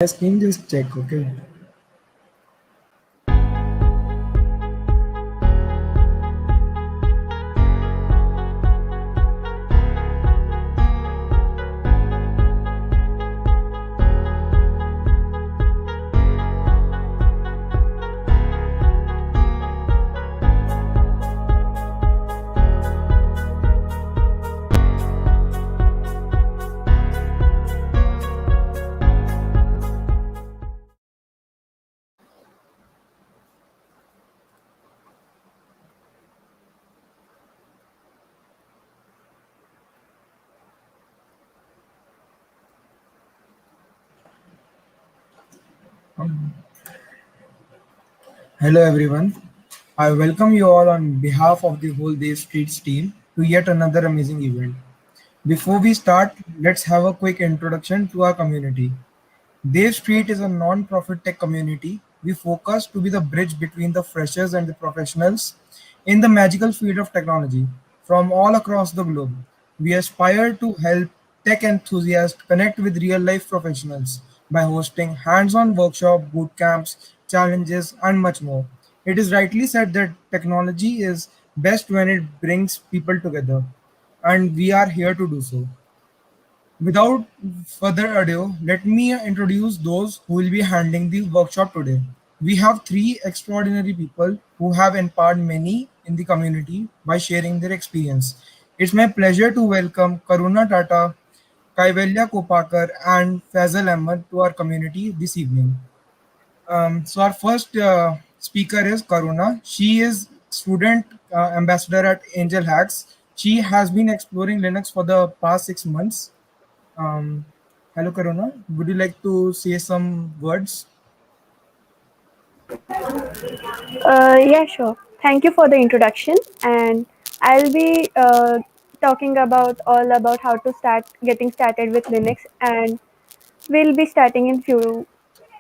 Screen just check, okay? Um, Hello everyone. I welcome you all on behalf of the whole Day Streets team to yet another amazing event. Before we start, let's have a quick introduction to our community. Dave Street is a non-profit tech community. We focus to be the bridge between the freshers and the professionals in the magical field of technology from all across the globe. We aspire to help tech enthusiasts connect with real-life professionals by hosting hands-on workshop, boot camps, challenges, and much more. It is rightly said that technology is best when it brings people together, and we are here to do so. Without further ado, let me introduce those who will be handling the workshop today. We have three extraordinary people who have empowered many in the community by sharing their experience. It's my pleasure to welcome Karuna Tata, Kaiwalya Koparkar, and Faisal Ahmed to our community this evening. So our first speaker is Karuna. She is student ambassador at Angel Hacks. She has been exploring Linux for the past 6 months. um, Hello, Karuna. Would you like to say some words? Yeah, sure. Thank you for the introduction, and I'll be talking about all about how to start getting started with Linux, and we'll be starting in few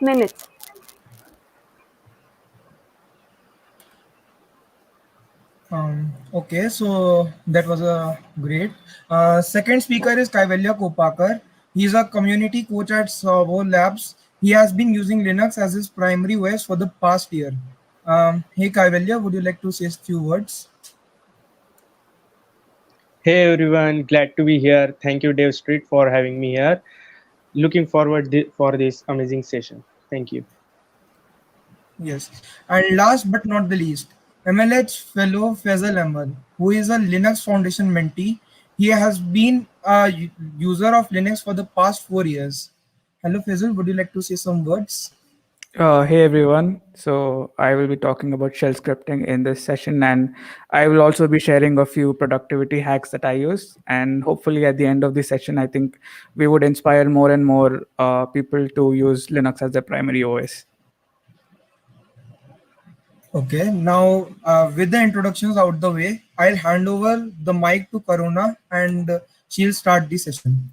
minutes. Okay, so that was a great. Second speaker is Kaiwalya Koparkar. He's a community coach at Savo Labs. He has been using Linux as his primary OS for the past year. Hey, Kaiwalya, would you like to say a few words? Hey everyone, glad to be here. Thank you, Dave Street, for having me here. Looking forward for this amazing session. Thank you. Yes. And last but not the least, MLH fellow Faisal Ahmed, who is a Linux Foundation mentee. He has been a user of Linux for the past 4 years. Hello, Faisal. Would you like to say some words? Hey everyone. So I will be talking about shell scripting in this session, and I will also be sharing a few productivity hacks that I use. And hopefully, at the end of this session, I think we would inspire more and more people to use Linux as their primary OS. Okay. Now, with the introductions out the way, I'll hand over the mic to Karuna and she'll start the session.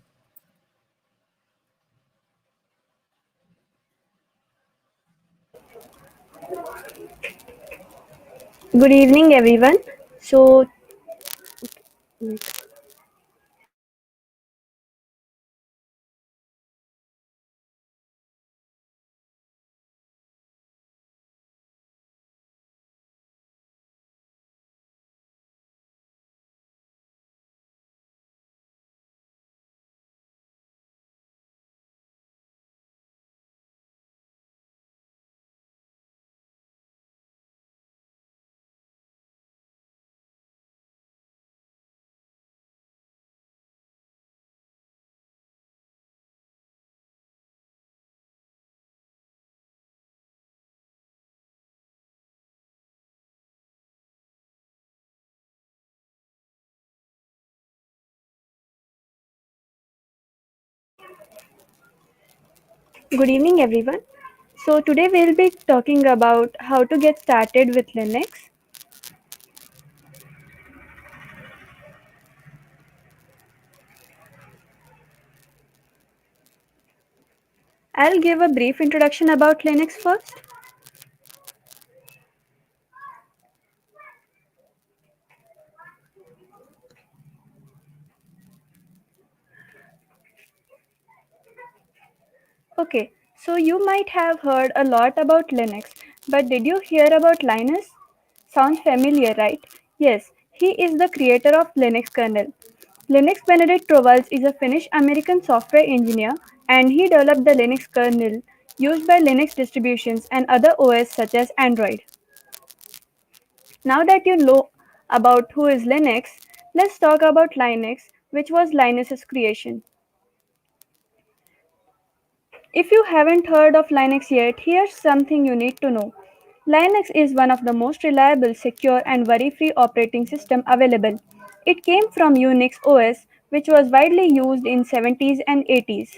Good evening, everyone. So, good evening, everyone. So, today we'll be talking about how to get started with Linux. I'll give a brief introduction about Linux first. Okay, So you might have heard a lot about Linux, but did you hear about Linus? Sounds familiar, right? Yes, he is the creator of Linux kernel. Linux Benedict Torvalds is a Finnish American software engineer and he developed the Linux kernel used by Linux distributions and other OS such as Android. Now that you know about who is Linux, let's talk about Linux, which was Linus's creation. If you haven't heard of Linux yet, here's something you need to know. Linux is one of the most reliable, secure, and worry free operating system available. It came from Unix OS, which was widely used in 70s and 80s.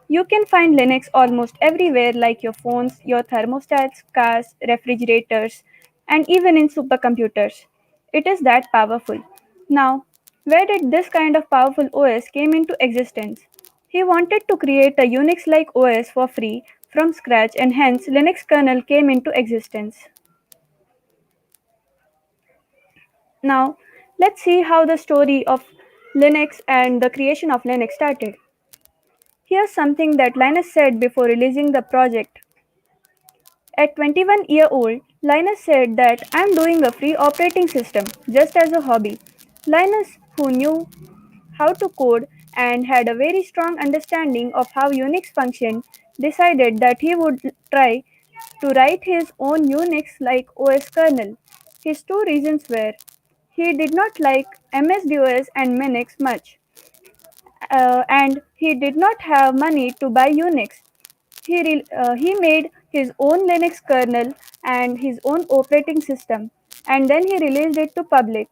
You can find Linux almost everywhere, like your phones, your thermostats, cars, refrigerators, and even in supercomputers. It is that powerful. Now, where did this kind of powerful OS came into existence? He wanted to create a Unix-like OS for free from scratch and hence Linux kernel came into existence. Now, let's see how the story of Linux and the creation of Linux started. Here's something that Linus said before releasing the project. At 21-year-old, Linus said that I'm doing a free operating system just as a hobby. Linus, who knew how to code and had a very strong understanding of how Unix functioned, decided that he would try to write his own Unix like OS kernel. His two reasons were he did not like MS-DOS and Minix much, and he did not have money to buy Unix. He made his own Linux kernel and his own operating system, and then he released it to public.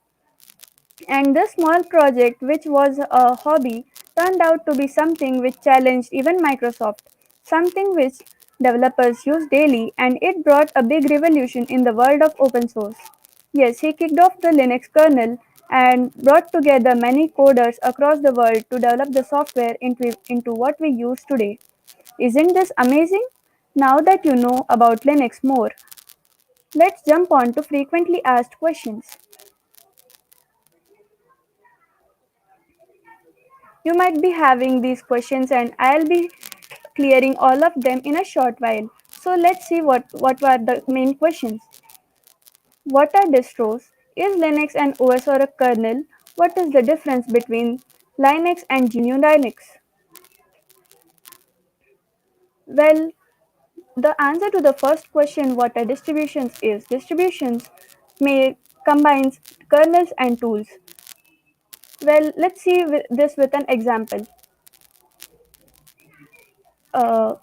And this small project, which was a hobby, turned out to be something which challenged even Microsoft, something which developers use daily, and it brought a big revolution in the world of open source. Yes, he kicked off the Linux kernel and brought together many coders across the world to develop the software into what we use today. Isn't this amazing? Now that you know about Linux more, let's jump on to frequently asked questions. You might be having these questions and I'll be clearing all of them in a short while. So let's see what were the main questions. What are distros? Is Linux an OS or a kernel? What is the difference between Linux and GNU Linux? Well, the answer to the first question, what are distributions, is distributions may combines kernels and tools. Well, let's see this with an example. Uh,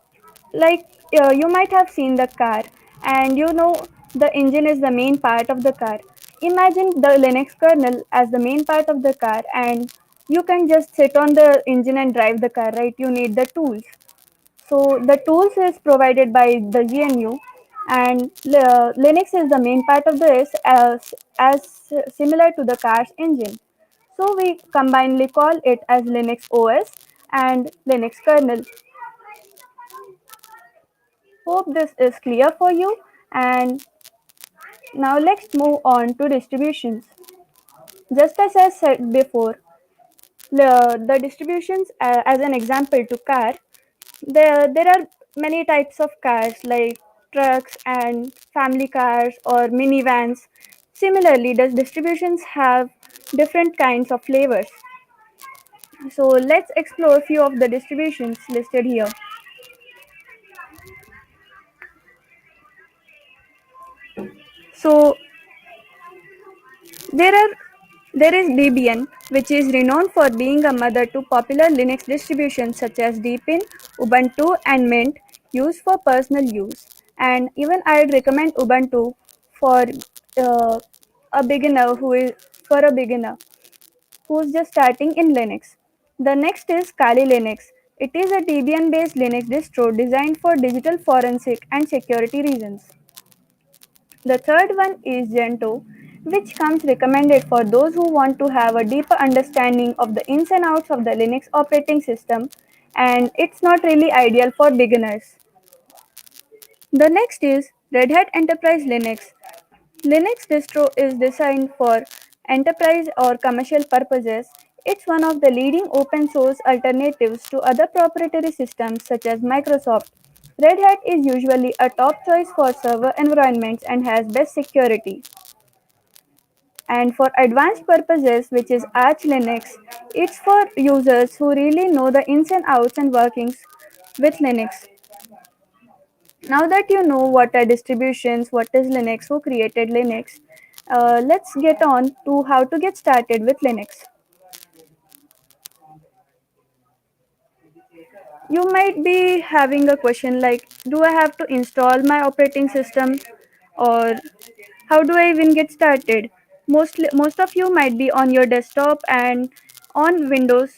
like you might have seen the car, and you know the engine is the main part of the car. Imagine the Linux kernel as the main part of the car, and you can just sit on the engine and drive the car, right? You need the tools. So the tools is provided by the GNU, and Linux is the main part of this as similar to the car's engine. So we combinedly call it as Linux OS and Linux kernel. Hope this is clear for you. And now let's move on to distributions. Just as I said before, the distributions as an example to car, there are many types of cars like trucks and family cars or minivans. Similarly, the distributions have different kinds of flavors. So let's explore a few of the distributions listed here. So There are there is Debian, which is renowned for being a mother to popular Linux distributions such as Deepin, Ubuntu, and Mint, used for personal use. And even I'd recommend Ubuntu for uh, a beginner who's just starting in Linux. The next is Kali Linux. It is a Debian-based Linux distro designed for digital forensic and security reasons. The third one is Gentoo, which comes recommended for those who want to have a deeper understanding of the ins and outs of the Linux operating system, and it's not really ideal for beginners. The next is Red Hat Enterprise Linux. Linux distro is designed for enterprise or commercial purposes. It's one of the leading open source alternatives to other proprietary systems such as Microsoft. Red Hat is usually a top choice for server environments and has best security. And for advanced purposes, which is Arch Linux, it's for users who really know the ins and outs and workings with Linux. Now that you know what are distributions, what is Linux, who created Linux, let's get on to how to get started with Linux. You might be having a question like, do I have to install my operating system, or how do I even get started? Most of you might be on your desktop and on Windows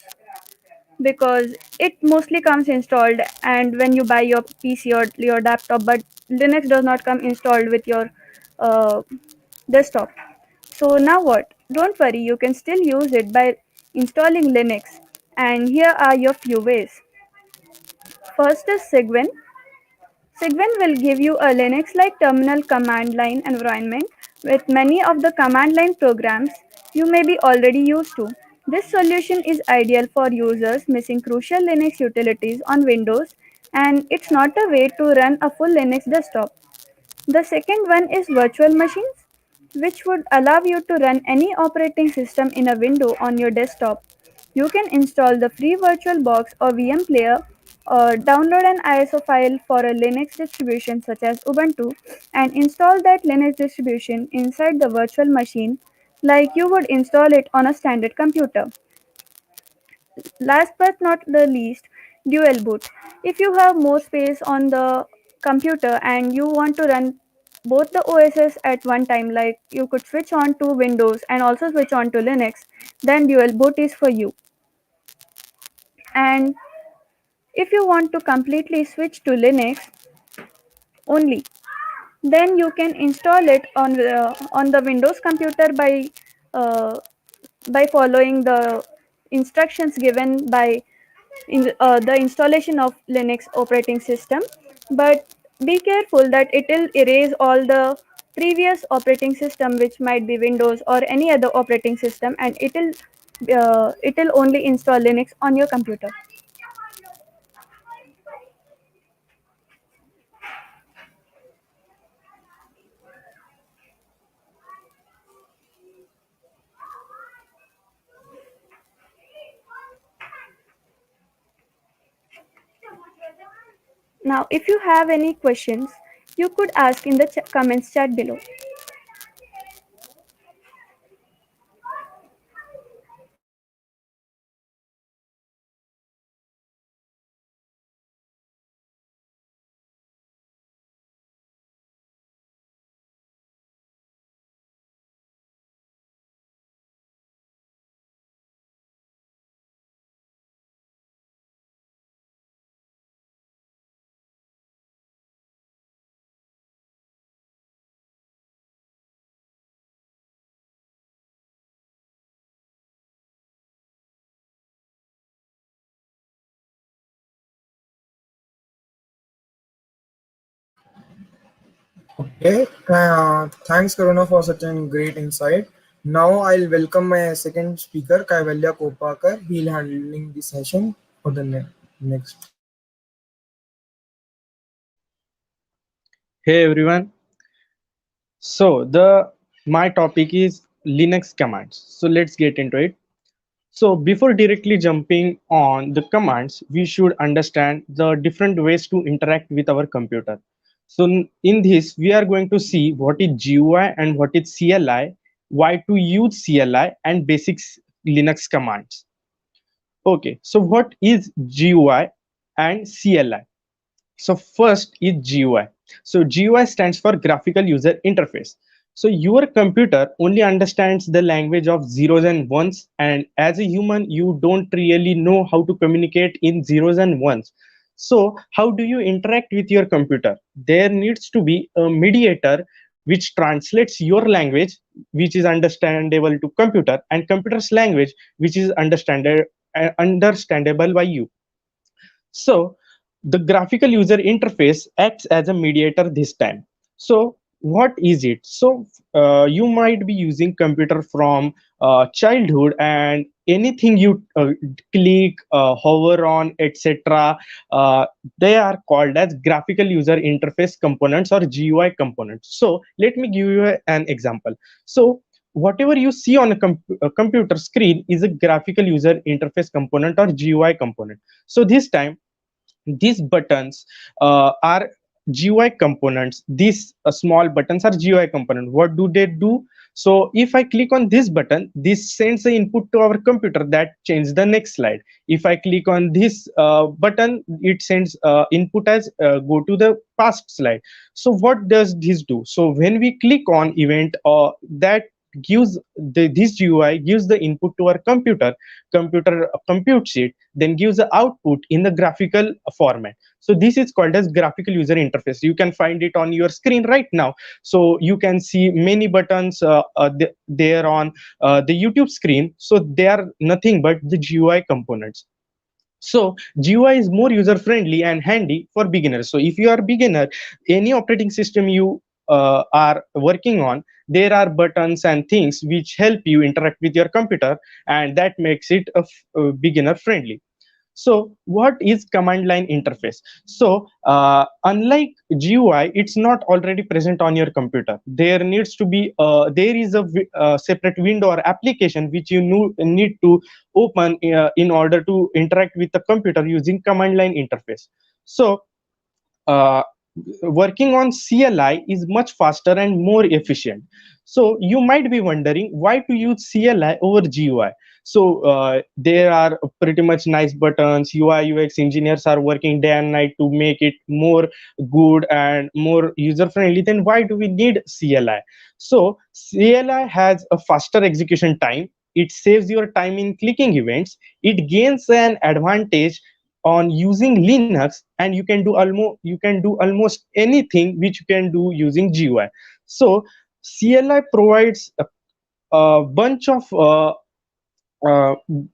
because it mostly comes installed and when you buy your PC or your laptop, but Linux does not come installed with your uh, desktop. So now what? Don't worry, you can still use it by installing Linux, and here are your few ways. First is Cygwin. Cygwin will give you a Linux-like terminal command line environment with many of the command line programs you may be already used to. This solution is ideal for users missing crucial Linux utilities on Windows, and it's not a way to run a full Linux desktop. The second one is virtual machines, which would allow you to run any operating system in a window on your desktop. You can install the free VirtualBox or VM player or download an ISO file for a Linux distribution such as Ubuntu and install that Linux distribution inside the virtual machine like you would install it on a standard computer. Last but not the least, dual boot. If you have more space on the computer and you want to run both the OSs at one time, like you could switch on to Windows and also switch on to Linux, then dual boot is for you. And if you want to completely switch to Linux only, then you can install it on the Windows computer uh, by following the instructions given by the installation of Linux operating system, but be careful that it will erase all the previous operating system which might be Windows or any other operating system, and it will only install Linux on your computer. Now if you have any questions, you could ask in the comments chat below. Okay, thanks Karuna for such a great insight. Now I'll welcome my second speaker, Kaiwalya Koparkar. He'll handling the session for the next. Hey everyone. So the my topic is Linux commands. So let's get into it. So before directly jumping on the commands, we should understand the different ways to interact with our computer. So in this, we are going to see what is GUI and what is CLI, why to use CLI and basics Linux commands. Okay, so what is GUI and CLI? So first is GUI. So GUI stands for graphical user interface. So your computer only understands the language of zeros and ones, and as a human you don't really know how to communicate in zeros and ones. So how do you interact with your computer? There needs to be a mediator which translates your language, which is understandable to computer, and computer's language which is understandable by you. So the graphical user interface acts as a mediator this time. So what is it? So you might be using computer from childhood, and anything you click, hover on, etc., uh, they are called as graphical user interface components or GUI components. So let me give you an example. So whatever you see on a computer screen is a graphical user interface component or GUI component. So this time these buttons are GUI components. These small buttons are GUI component. What do they do? So if I click on this button, this sends the input to our computer that changes the next slide. If I click on this button, it sends input as go to the past slide. So what does this do? So when we click on event, that gives this GUI gives the input to our computer computes it, then gives the output in the graphical format. So this is called as graphical user interface. You can find it on your screen right now. So you can see many buttons there on the YouTube screen. So they are nothing but the GUI components. So GUI is more user friendly and handy for beginners. So if you are beginner, any operating system you are working on, there are buttons and things which help you interact with your computer, and that makes it a beginner friendly. So what is command line interface? So unlike GUI, it's not already present on your computer. There needs to be there is a separate window or application which you need to open in order to interact with the computer using command line interface. So uh, working on CLI is much faster and more efficient. So you might be wondering why to use CLI over GUI. So there are pretty much nice buttons. UI UX engineers are working day and night to make it more good and more user friendly. Then why do we need CLI? So CLI has a faster execution time. It saves your time in clicking events. It gains an advantage on using Linux, and you can do almost anything which you can do using GUI. So CLI provides a bunch of uh,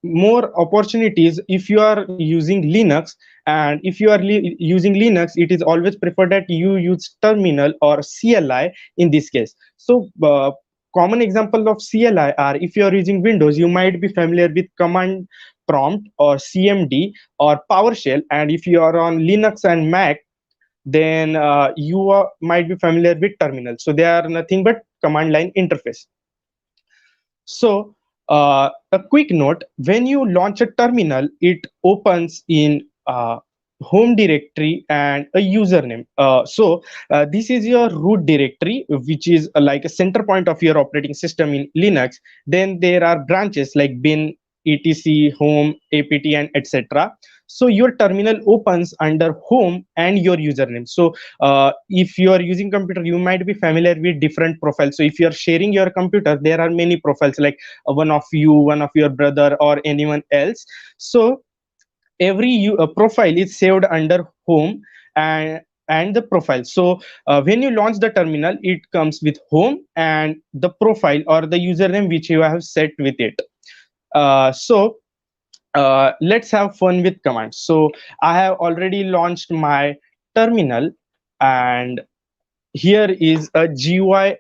more opportunities if you are using Linux. And if you are using Linux, it is always preferred that you use terminal or CLI in this case. So common example of CLI are, if you are using Windows, you might be familiar with command prompt or CMD or PowerShell. And if you are on Linux and Mac, then might be familiar with terminal. So they are nothing but command line interface. So, a quick note, when you launch a terminal, it opens in home directory and a username. So this is your root directory, which is like a center point of your operating system in Linux. Then there are branches like bin, etc, home, apt, and etc. So your terminal opens under home and your username. So if you are using computer, you might be familiar with different profiles. So if you are sharing your computer, there are many profiles, like one of you, one of your brother, or anyone else. So every profile is saved under home and the profile. So when you launch the terminal, it comes with home and the profile or the username which you have set with it. So let's have fun with commands. So I have already launched my terminal, and here is a GUI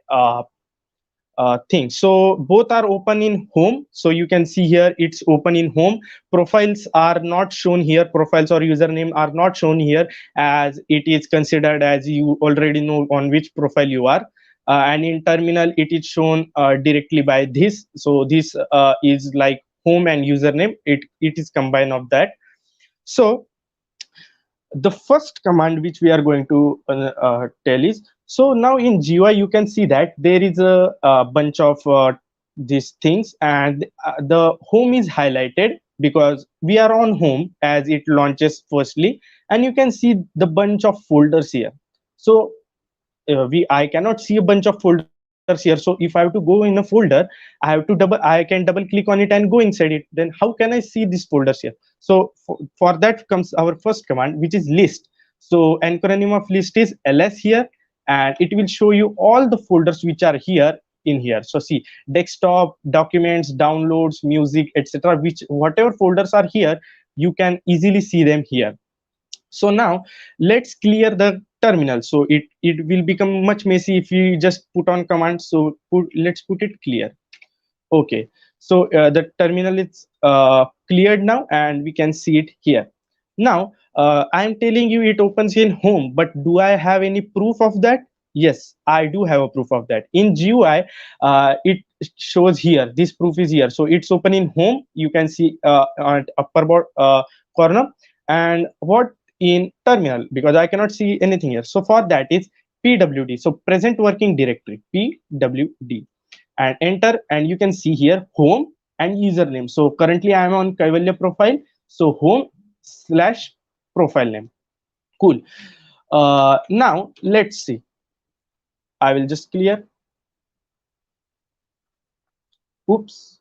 thing. So both are open in home. So you can see here it's open in home. Profiles are not shown here. Profiles or username are not shown here, as it is considered as you already know on which profile you are. And in terminal, it is shown directly by this. So this is like home and username. It is combined of that. So the first command which we are going to tell is, so now in GUI you can see that there is a bunch of these things, and the home is highlighted because we are on home as it launches firstly, and you can see the bunch of folders here. So I cannot see a bunch of folders here. So if I have to go in a folder, I can double click on it and go inside it. Then how can I see these folders here? So for that comes our first command, which is list. So acronym of list is ls here, and it will show you all the folders which are here in here. So see, desktop, documents, downloads, music, etc. Which whatever folders are here, you can easily see them here. So now let's clear the terminal. So it will become much messy if you just put on command. So let's put it clear. Okay. So the terminal is cleared now, and we can see it here. Now I am telling you it opens in home, but do I have any proof of that? Yes, I do have a proof of that. In GUI, it shows here, this proof is here. So it's open in home, you can see at upper corner. And what in terminal, because I cannot see anything here. So for that is pwd, so present working directory, pwd, and enter, and you can see here home and username. So currently I am on Kaiwalya profile, so home slash profile name. Cool. Now let's see, I will just clear. Oops,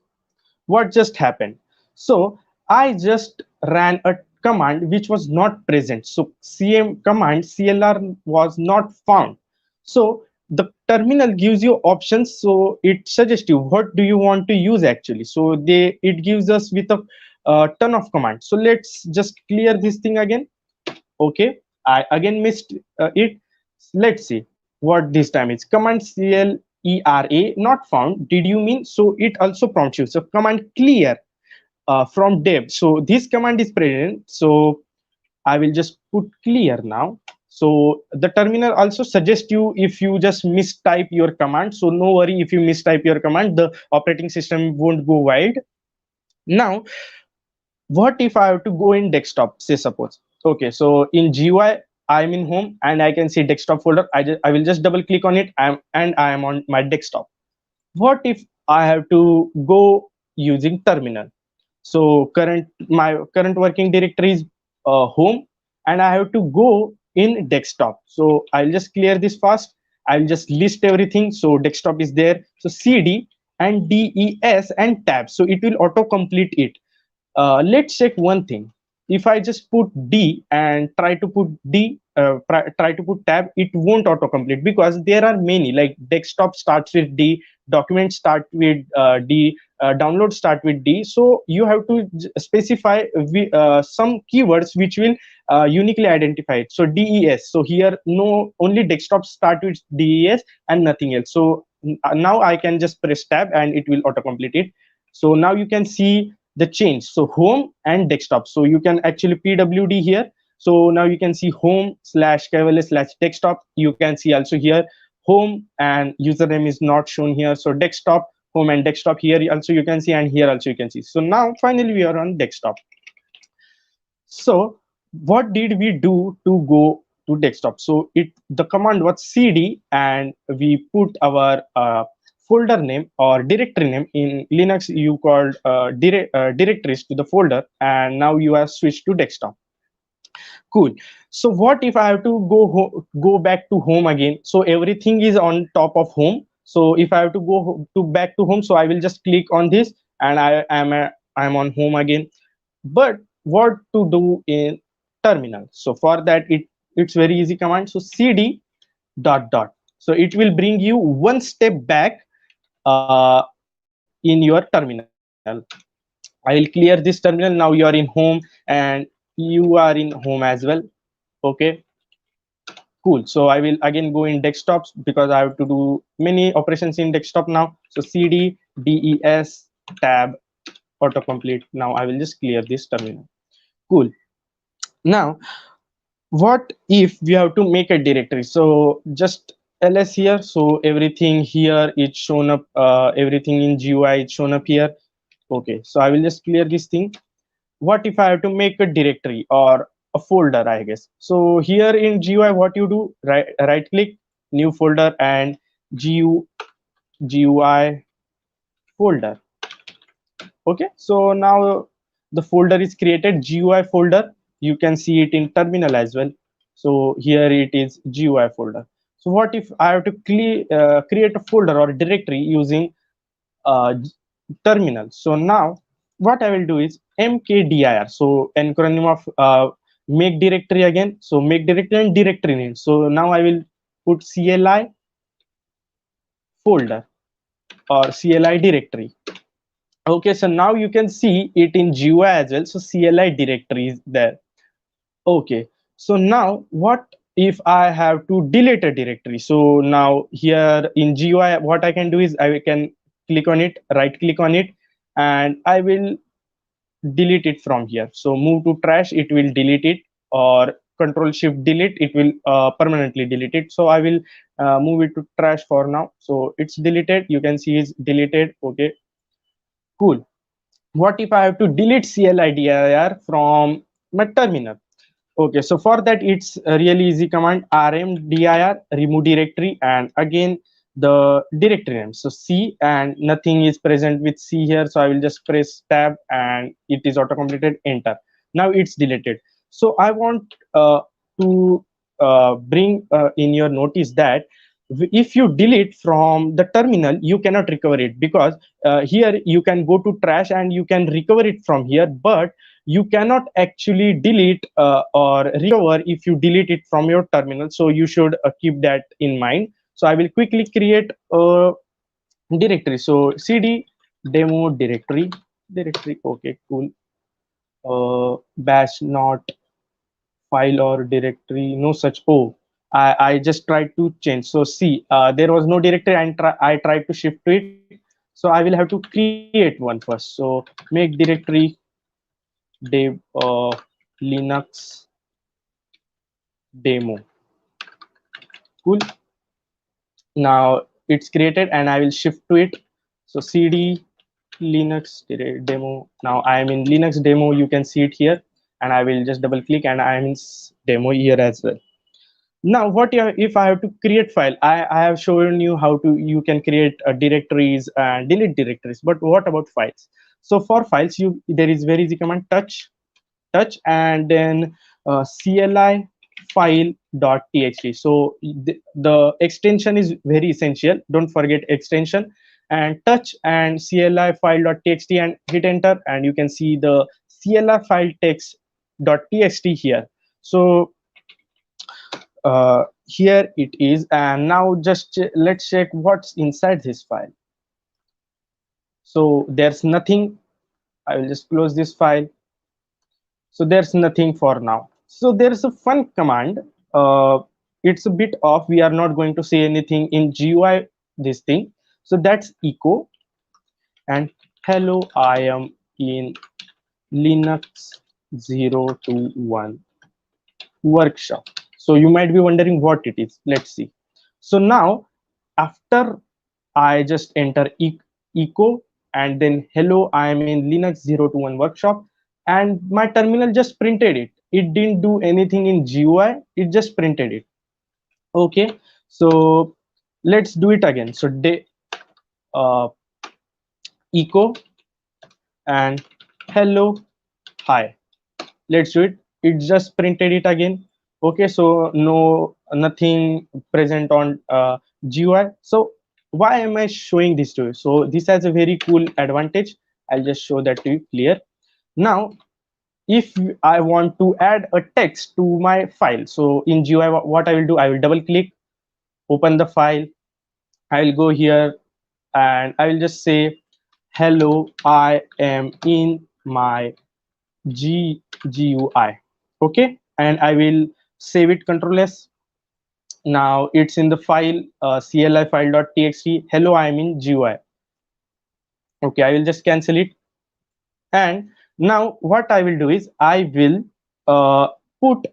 what just happened? So I just ran a command which was not present. So cm command clr was not found. So the terminal gives you options, so it suggests you what do you want to use actually. So it gives us with a ton of commands. So let's just clear this thing again. Okay, I again missed it. Let's see what this time is. Command clera not found, did you mean? So it also prompts you. So command clear from dev, so this command is present, so I will just put clear now. So the terminal also suggests you if you just mistype your command. So no worry, if you mistype your command, the operating system won't go wild. Now what if I have to go in desktop, say suppose. Okay, so in GUI I'm in home and I can see desktop folder. I will just double click on it, and I am on my desktop. What if I have to go using terminal? So my current working directory is home, and I have to go in desktop. So I'll just clear this fast. I'll just list everything. So desktop is there, so cd and des and tab, so it will auto complete it. Let's check one thing. If I just put D and try to put try to put tab, it won't autocomplete because there are many, like desktop starts with D, documents start with D, download start with D. So you have to specify some keywords which will uniquely identify it. So DES. So here no, only desktop start with DES and nothing else. So now I can just press tab and it will autocomplete it. So now you can see the change, so home and desktop. So you can actually pwd here. So now you can see home slash Kaiwalya slash desktop. You can see also here home, and username is not shown here. So desktop, home and desktop, here also you can see, and here also you can see. So now finally we are on desktop. So what did we do to go to desktop? So the command was cd, and we put our folder name or directory name. In Linux you called directories to the folder, and now you are switched to desktop. Cool. So what if I have to go back to home again? So everything is on top of home. So if I have to go to back to home, so I will just click on this, and I'm on home again. But what to do in terminal? So for that, it's very easy command. So cd dot dot, so it will bring you one step back in your terminal. I will clear this terminal. Now you are in home, and you are in home as well. Okay, cool. So I will again go in desktops because I have to do many operations in desktop now. So cd des tab autocomplete. Now I will just clear this terminal. Cool. Now what if we have to make a directory? So just ls here, so everything here is shown up, everything in GUI is shown up here. Okay, so I will just clear this thing. What if I have to make a directory or a folder, I guess? So here in GUI, what you do, right click, new folder, and GUI folder. Okay, so now the folder is created, GUI folder. You can see it in terminal as well. So here it is, GUI folder. So what if I have to create a folder or a directory using uh, terminal? So now what I will do is mkdir, so acronym of make directory again. So make directory and directory name. So now I will put CLI folder or CLI directory. Okay, so now you can see it in GUI as well. So CLI directory is there. Okay, so now what if I have to delete a directory? So now here in GUI, what I can do is I can click on it, right click on it, and I will delete it from here. So move to trash, it will delete it, or control shift delete, it will permanently delete it. So I will move it to trash for now. So it's deleted, you can see it's deleted. Okay, cool. What if I have to delete CLIDIR from my terminal? Okay, so for that it's a really easy command, rmdir remove directory, and again the directory name. So C, and nothing is present with C here, so I will just press tab and it is auto completed, enter. Now it's deleted. So I want to bring in your notice that if you delete from the terminal, you cannot recover it, because here you can go to trash and you can recover it from here, but you cannot actually delete or recover if you delete it from your terminal. So you should keep that in mind. So I will quickly create a directory. So cd demo directory. Okay, cool. Bash, not file or directory, no such. Oh, I just tried to change. So see, there was no directory, and I tried to shift to it. So I will have to create one first. So make directory dev linux demo. Cool. Now it's created and I will shift to it. So cd linux demo. Now I am in linux demo, you can see it here, and I will just double click and I am in demo here as well. Now what if I have to create file? I have shown you how to you can create directories and delete directories, but what about files? So for files, there is very easy command, touch and then CLI file.txt. So the extension is very essential, don't forget extension, and touch and CLI file.txt and hit enter, and you can see the CLI file text.txt here. So here it is, and now just let's check what's inside this file. So there's nothing. I will just close this file. So there's nothing for now. So there's a fun command. It's a bit off, we are not going to say anything in GUI this thing. So that's echo and hello, I am in linux 021 workshop. So you might be wondering what it is. Let's see. So now after I just enter echo and then hello, I am in linux 021 workshop, and my terminal just printed it. It didn't do anything in GUI, it just printed it. Okay, so let's do it again. So uh, echo and hello, hi. Let's do it. It just printed it again. Okay, so nothing present on GUI. So why am I showing this to you? So this has a very cool advantage. I'll just show that to you clear. Now if I want to add a text to my file, so in GUI what I will do, I will double click, open the file, I will go here and I will just say hello, I am in my GUI. Okay, and I will save it, control S. Now it's in the file CLI file.txt, hello, I am in GUI. Okay, I will just cancel it. And now what I will do is I will put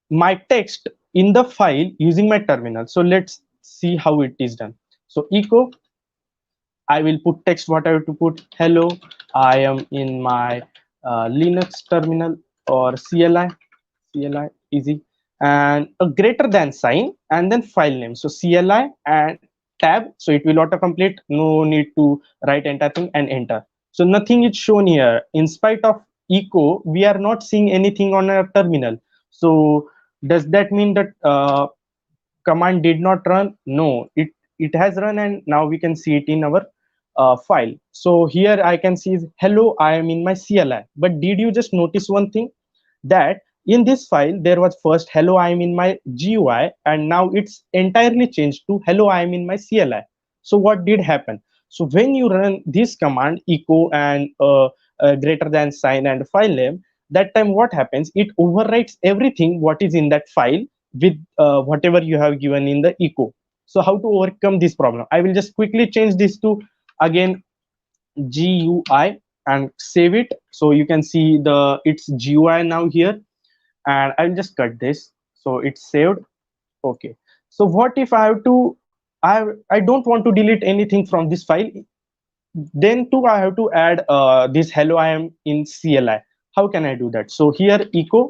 my text in the file using my terminal. So let's see how it is done. So echo, I will put text, what I have to put, hello, I am in my Linux terminal, or CLI, easy, and a greater than sign, and then file name. So CLI and tab, so it will autocomplete, no need to write entire thing, and enter. So nothing is shown here. In spite of echo, we are not seeing anything on our terminal. So does that mean that command did not run? No, it has run, and now we can see it in our file. So here I can see hello, I am in my CLI. But did you just notice one thing, that in this file there was first hello, I am in my GUI, and now it's entirely changed to hello, I am in my CLI. So what did happen? So when you run this command echo and greater than sign and file name, that time what happens, it overwrites everything what is in that file with whatever you have given in the echo. So how to overcome this problem? I will just quickly change this to again GUI and save it. So you can see the it's GUI now here, and I'll just cut this. So it's saved. Okay. So what if I have to I don't want to delete anything from this file, then too I have to add this hello I am in CLI. How can I do that? So here echo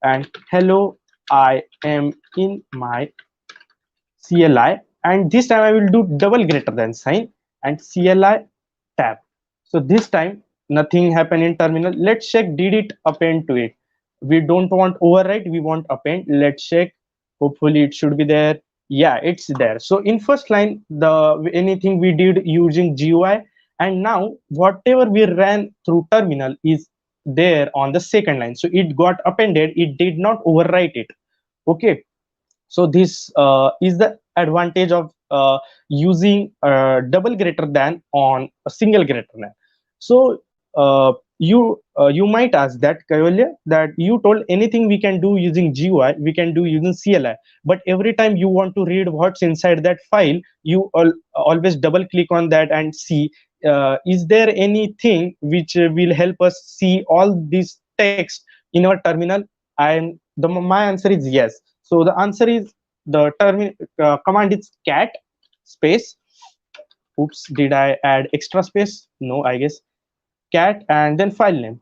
and hello I am in my CLI, and this time I will do double greater than sign and CLI tab. So this time nothing happened in terminal. Let's check, did it append to it? We don't want overwrite, we want append. Let's check. Hopefully it should be there. Yeah, it's there. So in first line, the anything we did using GUI, and now whatever we ran through terminal is there on the second line. So it got appended, it did not overwrite it. Okay, so this is the advantage of using double greater than on a single greater than. So you might ask that, Kaiwalya, that you told anything we can do using GUI, we can do using CLI, but every time you want to read what's inside that file, you always double click on that and see is there anything which will help us see all this text in our terminal. And my answer is yes. So the answer is the command is cat space. Oops, did I add extra space? No, I guess cat and then file name.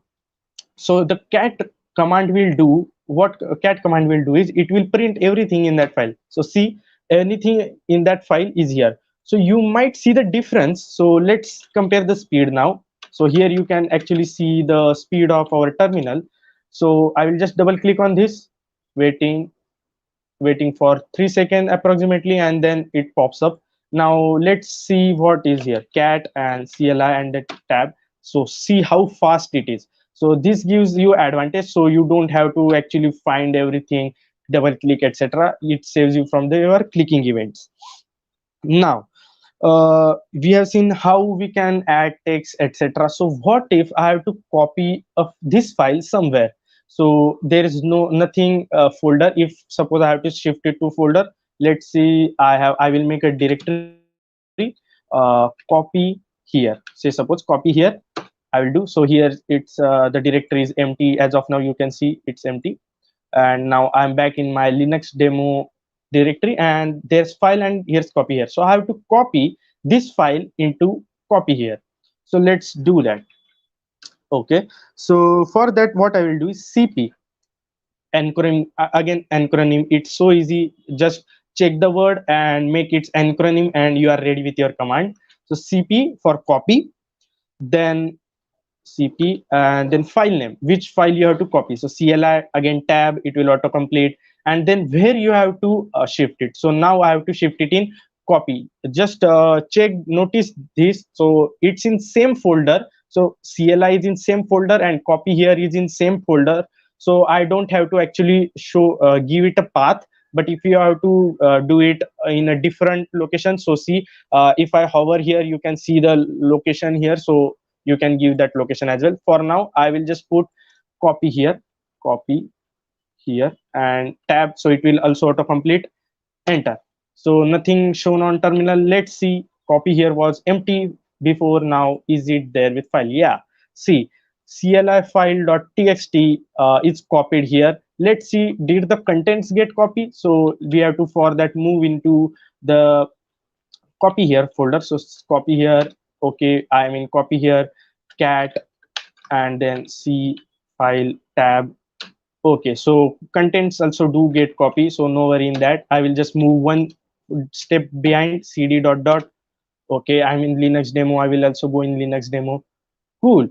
So the cat command will do what cat command will do is it will print everything in that file. So see, anything in that file is here. So you might see the difference. So let's compare the speed now. So here you can actually see the speed of our terminal. So I will just double click on this, waiting for 3 seconds approximately, and then it pops up. Now let's see what is here, cat and CLI and the tab. So see how fast it is. So this gives you advantage, so you don't have to actually find everything, double click, etc. It saves you from the your clicking events. Now we have seen how we can add text, etc. So what if I have to copy this file somewhere? So there is nothing folder. If suppose I have to shift it to folder, let's see, I will make a directory, copy here. Say suppose copy here, I will do. So here it's the directory is empty as of now. You can see it's empty, and now I'm back in my Linux demo directory, and there's file and here's copy here. So I have to copy this file into copy here. So let's do that. Okay, so for that what I will do is CP acronym. Again acronym, it's so easy, just check the word and make its acronym and you are ready with your command. So CP for copy, then CP, and then file name, which file you have to copy. So CLI, again tab, it will auto complete, and then where you have to shift it. So now I have to shift it in copy. Just check, notice this. So it's in same folder. So CLI is in same folder and copy here is in same folder. So I don't have to actually show give it a path. But if you have to do it in a different location, so see, if I hover here, you can see the location here. So you can give that location as well. For now I will just put copy here, copy here, and tab, so it will also auto complete. Enter. So nothing shown on terminal. Let's see, copy here was empty before, now is it there with file? Yeah, see, CLI file.txt is copied here. Let's see, did the contents get copied? So we have to for that move into the copy here folder. So copy here. Okay, I mean copy here, cat, and then C file tab. Okay, so contents also do get copy, so no worry in that. I will just move one step behind, cd dot dot. Okay, I'm in Linux demo, I will also go in Linux demo. Cool.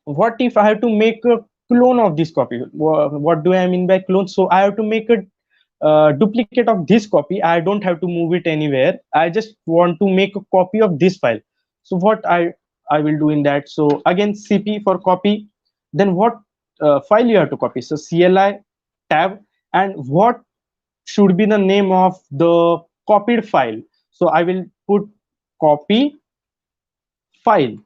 What if I have to make a clone of this copy? What do I mean by clone? So I have to make a duplicate of this copy. I don't have to move it anywhere. I just want to make a copy of this file. So what I will do in that. So again CP for copy. Then what file you have to copy? So CLI tab, and what should be the name of the copied file? So I will put copy file.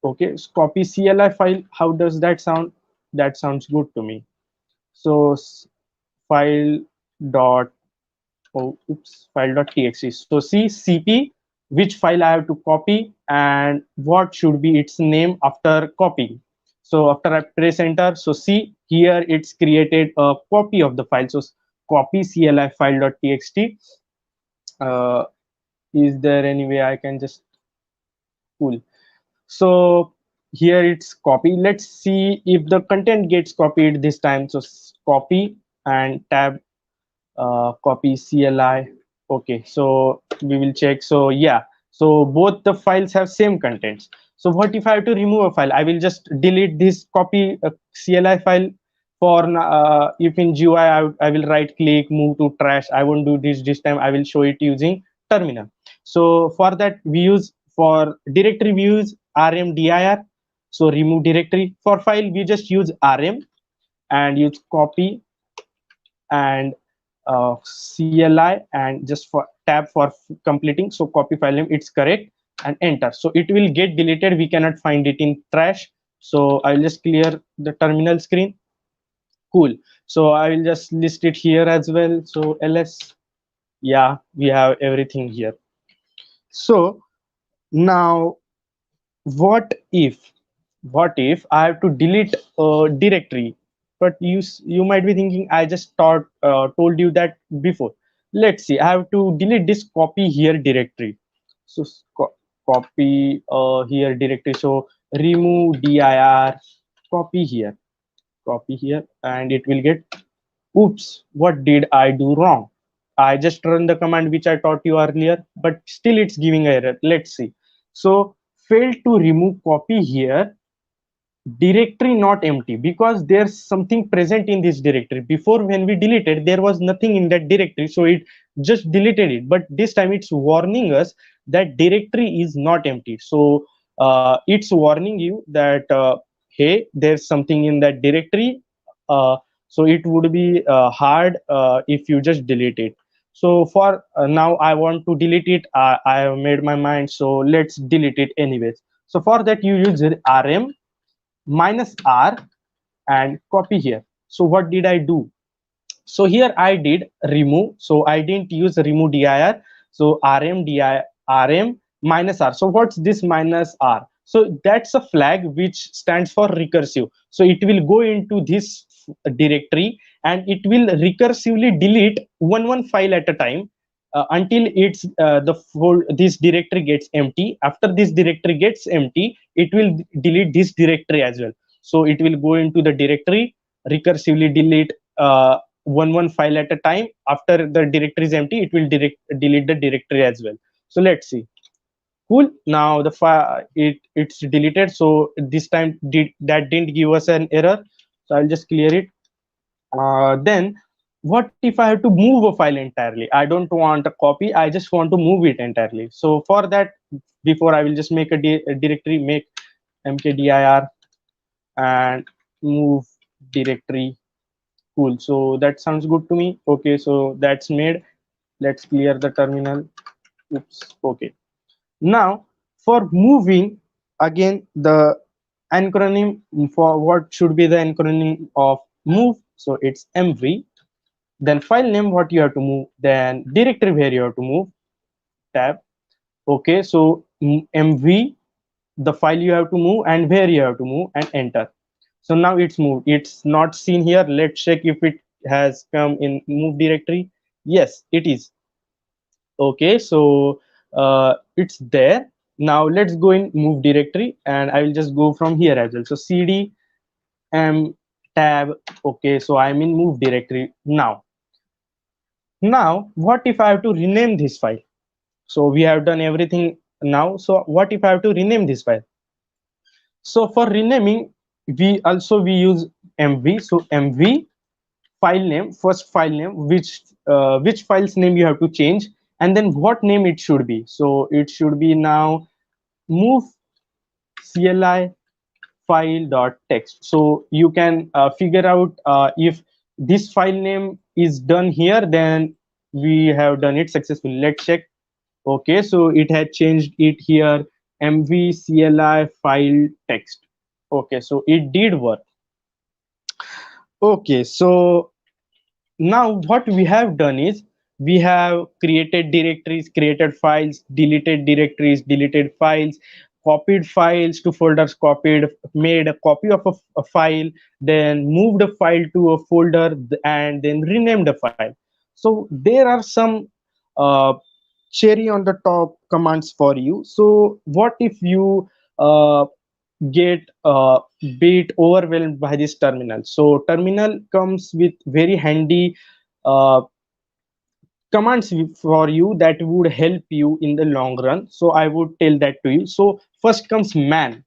Okay, so copy CLI file. How does that sound? That sounds good to me. So file dot, oh oops, file.txt. So see, CP which file I have to copy and what should be its name after copying. So after I press enter, so see here it's created a copy of the file. So copy cli file.txt. uh, is there any way I can just cool. So here it's copy. Let's see if the content gets copied this time. So copy and tab, copy CLI. Okay, so we will check. So yeah, so both the files have same contents. So what if I have to remove a file? I will just delete this copy CLI file. For if in GUI I will right click, move to trash. I won't do this time. I will show it using terminal. So for that we use, for directory we use rmdir. So remove directory. For file we just use rm and use copy and CLI and just for tab for completing. So copy file name, it's correct, and enter. So it will get deleted. We cannot find it in trash. So I'll just clear the terminal screen. Cool. So I will just list it here as well. So ls, yeah, we have everything here. So now what if, I have to delete a directory? But you might be thinking, I just told you that before. Let's see, I have to delete this copy here directory. So copy here directory. So remove dir, copy here, and it will get, oops, what did I do wrong? I just run the command which I taught you earlier, but still it's giving error. Let's see. So failed to remove copy here, directory not empty, because there's something present in this directory. Before when we deleted, there was nothing in that directory, so it just deleted it. But this time it's warning us that directory is not empty. So it's warning you that hey, there's something in that directory. So it would be hard if you just delete it. So for now I want to delete it. I have made my mind, so let's delete it anyways. So for that you use rm -r and copy here. So what did I do? So here I did remove. So I didn't use remove dir. So rm dir, rm -r. So what's this -r? So that's a flag which stands for recursive. So it will go into this directory and it will recursively delete one file at a time until it's this directory gets empty. After this directory gets empty, it will delete this directory as well. So it will go into the directory, recursively delete one file at a time. After the directory is empty, it will delete the directory as well. So let's see. Cool. Now the file, it's deleted. So this time that didn't give us an error. So I'll just clear it. Then what if I have to move a file entirely? I don't want a copy, I just want to move it entirely. So for that, before I will just make a directory, make mkdir and move directory. Cool. So that sounds good to me. Okay, so that's made. Let's clear the terminal. Oops. Okay. Now for moving, again the acronym for what should be the acronym of move. So it's mv. Then file name what you have to move. Then directory where you have to move. Tab. Okay. So mv, the file you have to move and where you have to move, and enter. So now it's moved. It's not seen here. Let's check if it has come in move directory. Yes, it is. Okay, so it's there. Now let's go in move directory and I will just go from here as well. So cd m tab. Okay, so I'm in move directory now. Now what if I have to rename this file? So we have done everything now. So what if I have to rename this file? So for renaming, we use mv. So mv file name, first file name, which file's name you have to change, and then what name it should be. So it should be now move cli file.txt. So you can figure out if this file name is done here, then we have done it successfully. Let's check. Okay, so it had changed it here, mv cli file text. Okay, so it did work. Okay, so now what we have done is We have created directories, created files, deleted directories, deleted files, copied files to folders, copied, made a copy of a file, then moved a file to a folder, and then renamed a file. So there are some uh, cherry on the top commands for you. So what if you get bit overwhelmed by this terminal? So terminal comes with very handy uh, commands for you that would help you in the long run. So I would tell that to you. So first comes man.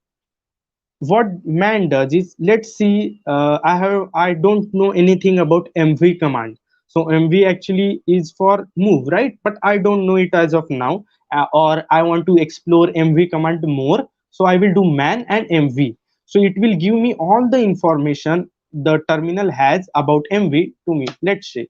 What man does is, let's see, I don't know anything about mv command. So mv actually is for move, right? But I don't know it as of now, or I want to explore mv command more. So I will do man and mv. So it will give me all the information the terminal has about mv to me. Let's see.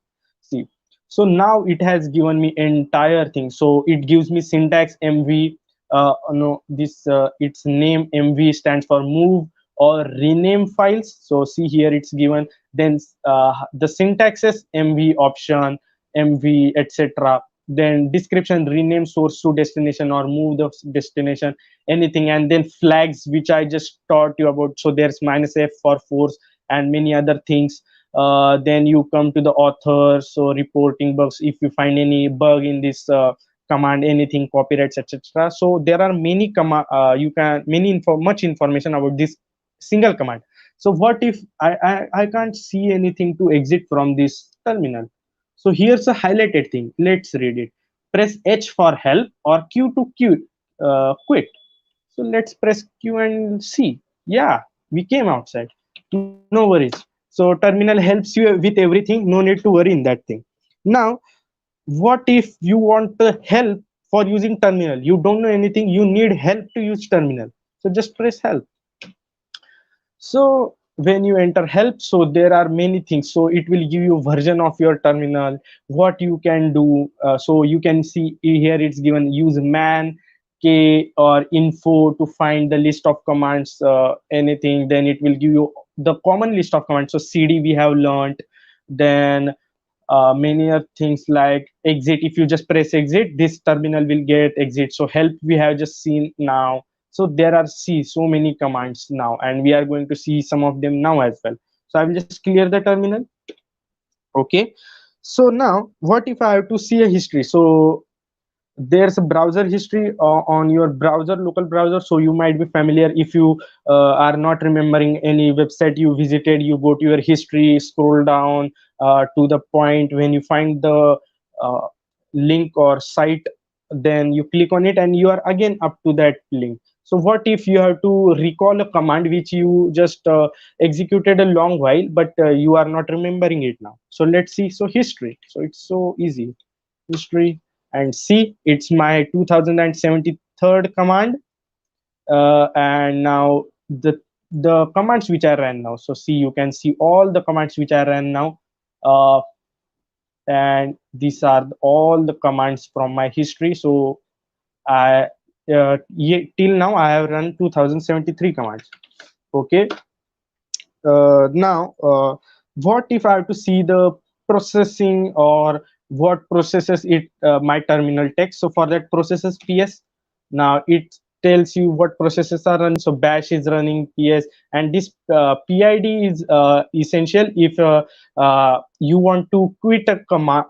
So now it has given me entire thing. So it gives me syntax mv, no, this its name mv stands for move or rename files. So see here it's given. Then the syntaxes mv option, mv, etc. Then description, rename source to destination or move the destination, anything. And then flags, which I just taught you about. So there's -f for force and many other things. Then you come to the author, so reporting bugs if you find any bug in this command, anything, copyrights, etc. So there are many command, you can much information about this single command. So what if I can't see anything to exit from this terminal? So here's a highlighted thing, let's read it. Press h for help or q to quit. So let's press q and see. Yeah, we came outside, no worries. So terminal helps you with everything, no need to worry in that thing. Now what if you want the help for using terminal? You don't know anything, you need help to use terminal. So just press help. So when you enter help, so there are many things. So it will give you version of your terminal, what you can do. So you can see here it's given use man k or info to find the list of commands, anything. Then it will give you the common list of commands. So cd we have learned. Then many other things like exit. If you just press exit, this terminal will get exit. So help we have just seen now. So there are so many commands now, and we are going to see some of them now as well. So I will just clear the terminal. Okay, so now what if I have to see a history? So there's a browser history on your browser, local browser. So you might be familiar. If you are not remembering any website you visited, you go to your history, scroll down to the point when you find the uh, link or site, then you click on it and you are again up to that link. So what if you have to recall a command which you just executed a long while, but you are not remembering it now? So let's see. So history, so it's so easy. History, and see, it's my 2073rd command. And now the commands which I ran now. So see, you can see all the commands which I ran now. uh, and these are all the commands from my history. So I till now I have run 2073 commands. Okay. Now what if I have to see the processing or what processes it my terminal text? So for that, processes ps. Now it tells you what processes are running. So bash is running ps, and this pid is essential if you want to quit a command,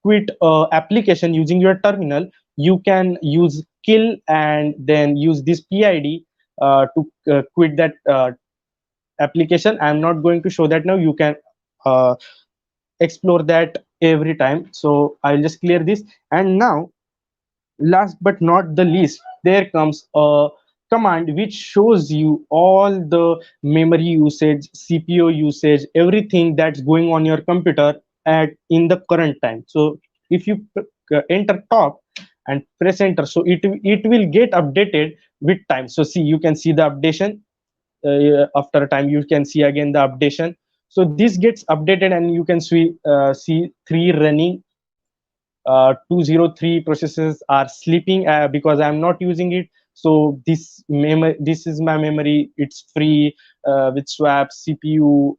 quit application using your terminal. You can use kill and then use this pid to quit that application. I'm not going to show that now. You can uh, explore that every time. So I'll just clear this. And now, last but not the least, there comes a command which shows you all the memory usage, cpu usage, everything that's going on your computer at in the current time. So if you enter top and press enter, so it will get updated with time. So see, you can see the updation. After a time you can see again the updation. So this gets updated and you can see 3 running. 203 processes are sleeping because I'm not using it. So this is my memory, it's free with swap CPU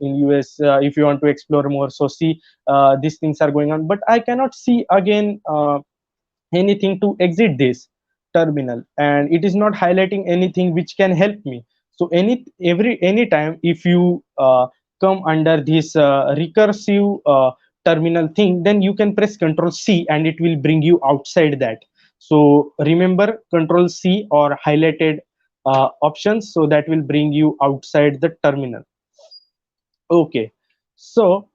in US. If you want to explore more, so see, these things are going on, but I cannot see again anything to exit this terminal, and it is not highlighting anything which can help me. So anytime if you come under this recursive terminal thing, then you can press Control C and it will bring you outside that. So remember Control C or highlighted options, so that will bring you outside the terminal. Okay, so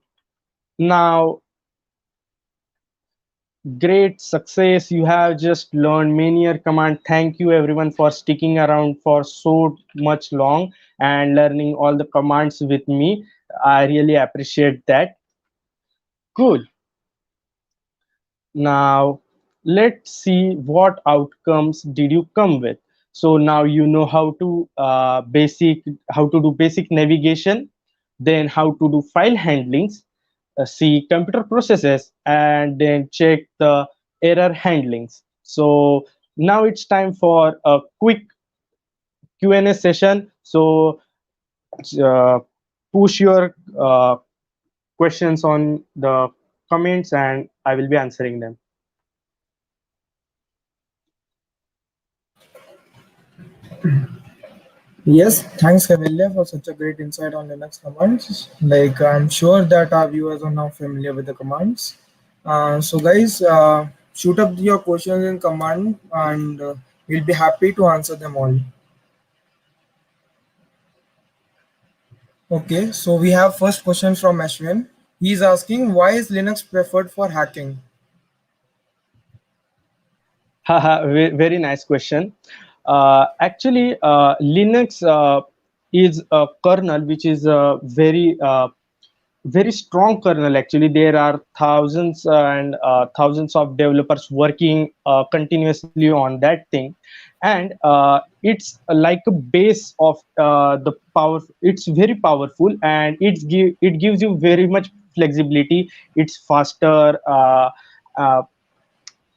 now, great success. You have just learned many a command. Thank you everyone for sticking around for so much long and learning all the commands with me. I really appreciate that. Cool. Now let's see what outcomes did you come with. So now you know how to do basic navigation, then how to do file handlings, see computer processes, and then check the error handlings. So now it's time for a quick Q&A session. So uh, push your questions on the comments and I will be answering them. Yes, thanks Kaiwalya for such a great insight on Linux commands. Like I'm sure that our viewers are now familiar with the commands. So guys, shoot up your questions in command, and we'll be happy to answer them all. Okay, so we have first question from Ashwin. He's asking, why is Linux preferred for hacking? Haha, very nice question. Actually, Linux is a kernel which is a very strong kernel. Actually, there are thousands and thousands of developers working continuously on that thing, and it's like a base of the power. It's very powerful, and it gives you very much flexibility. It's faster. Uh,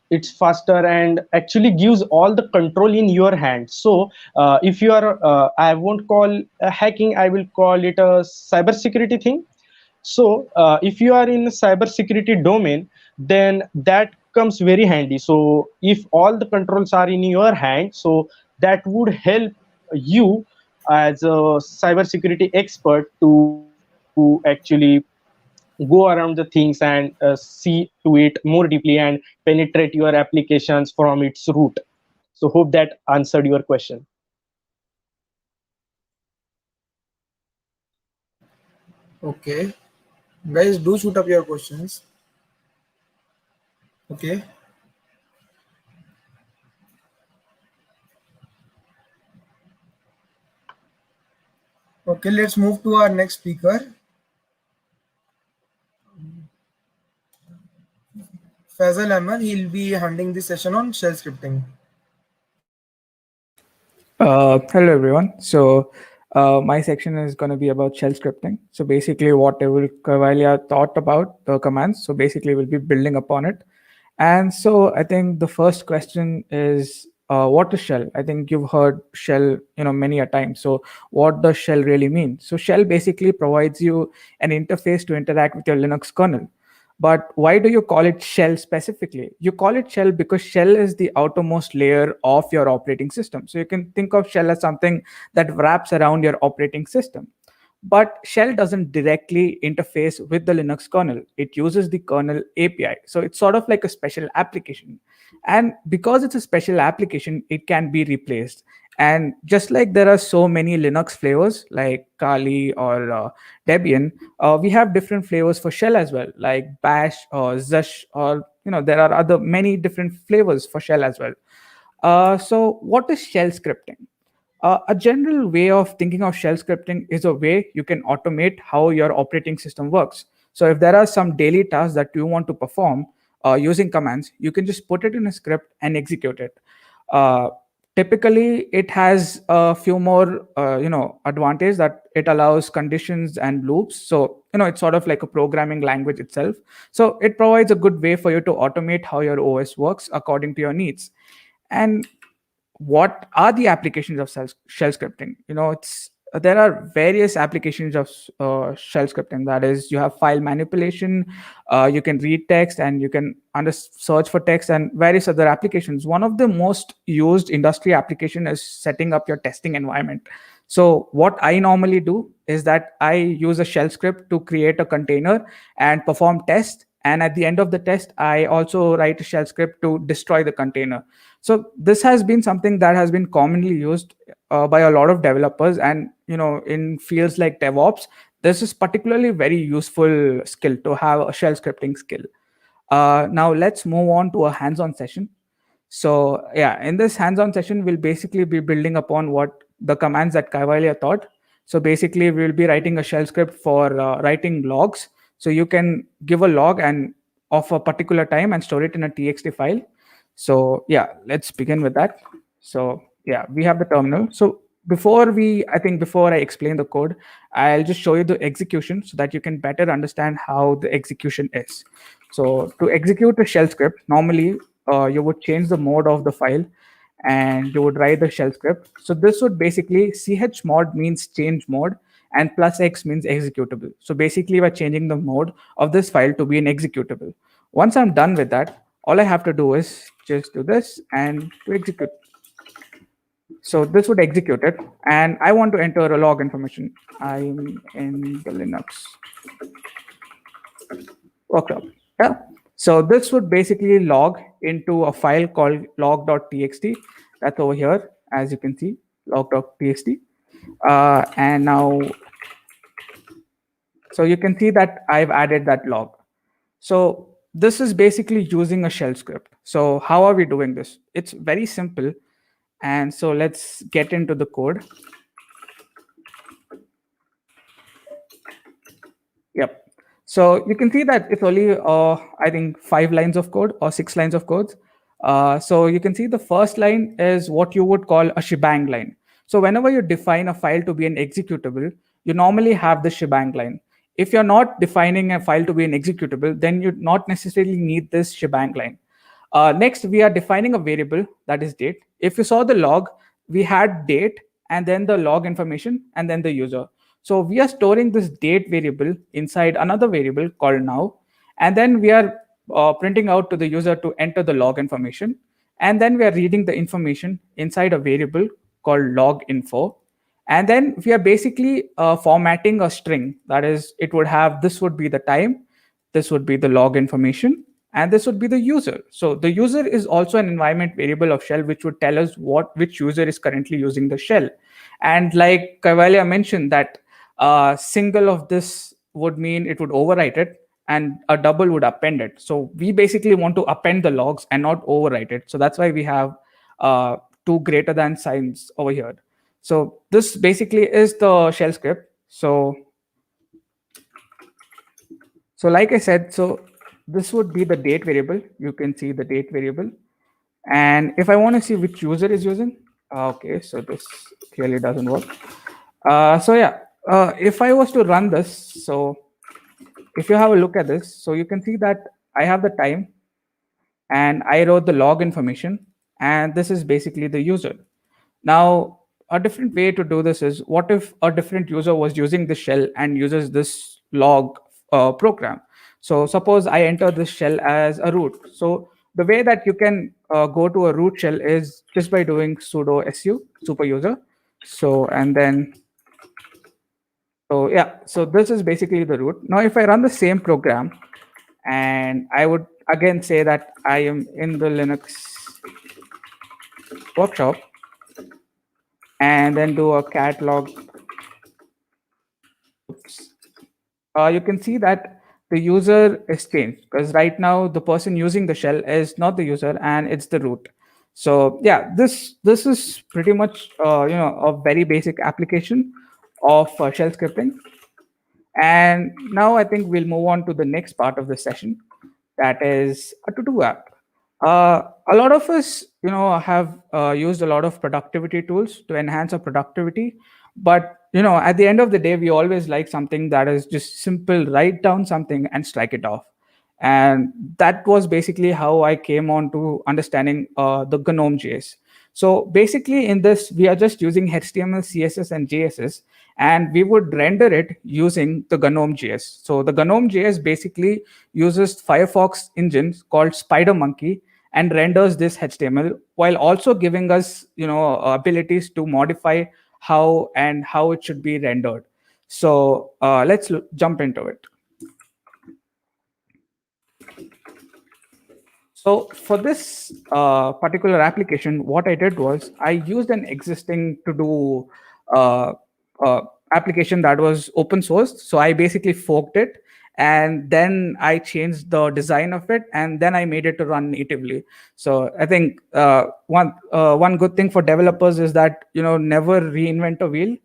it's faster and actually gives all the control in your hand. So if you are I won't call hacking, I will call it a cyber security thing. So if you are in the cyber security domain, then that comes very handy. So if all the controls are in your hand, so that would help you as a cyber security expert to actually go around the things and see to it more deeply and penetrate your applications from its root. So hope that answered your question. Okay, guys, do shoot up your questions. Okay, okay, let's move to our next speaker, Faisal Ahmed. He'll be handling this session on shell scripting. Hello everyone. So my section is going to be about shell scripting. So basically, whatever Kaiwalya thought about the commands, so basically we'll be building upon it. And so I think the first question is, what is shell? I think you've heard shell, many a time. So what does shell really mean? So shell basically provides you an interface to interact with your Linux kernel. But why do you call it shell specifically? You call it shell because shell is the outermost layer of your operating system. So you can think of shell as something that wraps around your operating system. But shell doesn't directly interface with the Linux kernel. It uses the kernel API. So it's sort of like a special application. And because it's a special application, it can be replaced. And just like there are so many Linux flavors like Kali or Debian, we have different flavors for shell as well, like Bash or Zush, or there are other many different flavors for shell as well. So what is shell scripting? A general way of thinking of shell scripting is a way you can automate how your operating system works. So if there are some daily tasks that you want to perform using commands, you can just put it in a script and execute it. Uh, Typically, it has a few more, advantage that it allows conditions and loops. So it's sort of like a programming language itself. So it provides a good way for you to automate how your OS works according to your needs. And what are the applications of shell scripting? It's there are various applications of shell scripting. That is, you have file manipulation, you can read text, and you can search for text, and various other applications. One of the most used industry application is setting up your testing environment. So what I normally do is that I use a shell script to create a container and perform test, and at the end of the test I also write a shell script to destroy the container. So this has been something that has been commonly used by a lot of developers, and in fields like DevOps, this is particularly very useful skill to have a shell scripting skill. Now let's move on to a hands-on session. So yeah, in this hands-on session, we'll basically be building upon what the commands that Kaiwalya taught. So basically, we'll be writing a shell script for writing logs. So you can give a log and of a particular time and store it in a txt file. So yeah, let's begin with that. So yeah, we have the terminal. So before I explain the code, I'll just show you the execution so that you can better understand how the execution is. So to execute a shell script, normally you would change the mode of the file and you would write the shell script. So this would basically chmod means change mode and plus x means executable. So basically we're changing the mode of this file to be an executable. Once I'm done with that, all I have to do is just do this and to execute. So this would execute it, and I want to enter a log information. I'm in the Linux workshop. Yeah. So this would basically log into a file called log.txt. That's over here, as you can see, log.txt. And now, so you can see that I've added that log. So this is basically using a shell script. So how are we doing this? It's very simple. And so let's get into the code. Yep. So you can see that it's only, I think, 5 lines of code or 6 lines of code. So you can see the first line is what you would call a shebang line. So whenever you define a file to be an executable, you normally have the shebang line. If you're not defining a file to be an executable, then you not necessarily need this shebang line. Next, we are defining a variable that is date. If you saw the log, we had date and then the log information and then the user. So we are storing this date variable inside another variable called now. And then we are printing out to the user to enter the log information. And then we are reading the information inside a variable called log info. And then we are basically formatting a string. That is, it would have, this would be the time, this would be the log information, and this would be the user. So the user is also an environment variable of shell, which would tell us which user is currently using the shell. And like Kaiwalya mentioned, that single of this would mean it would overwrite it, and a double would append it. So we basically want to append the logs and not overwrite it. So that's why we have two greater than signs over here. So this basically is the shell script. So like I said, so this would be the date variable. You can see the date variable. And if I want to see which user is using, okay, so this clearly doesn't work. So yeah, if I was to run this, so if you have a look at this, so you can see that I have the time and I wrote the log information, and this is basically the user. Now, a different way to do this is, what if a different user was using this shell and uses this log program? So suppose I enter this shell as a root. So the way that you can go to a root shell is just by doing sudo su super user. So and then, so yeah, so this is basically the root. Now if I run the same program, and I would again say that I am in the Linux workshop, and then do a cat log, you can see that the user is changed, because right now the person using the shell is not the user and it's the root. So yeah, this is pretty much a very basic application of shell scripting. And now I think we'll move on to the next part of the session, that is a to-do app. A lot of us, have used a lot of productivity tools to enhance our productivity. But, at the end of the day, we always like something that is just simple, write down something and strike it off. And that was basically how I came on to understanding the GNOME.js. So basically in this, we are just using HTML, CSS, and JSS, and we would render it using the GNOME.js. So the GNOME.js basically uses Firefox engine called SpiderMonkey and renders this HTML while also giving us, abilities to modify how it should be rendered. So let's jump into it. So for this particular application, what I did was I used an existing to-do uh, uh, application that was open source. So I basically forked it, and then I changed the design of it, and then I made it to run natively. So I think one good thing for developers is that never reinvent a wheel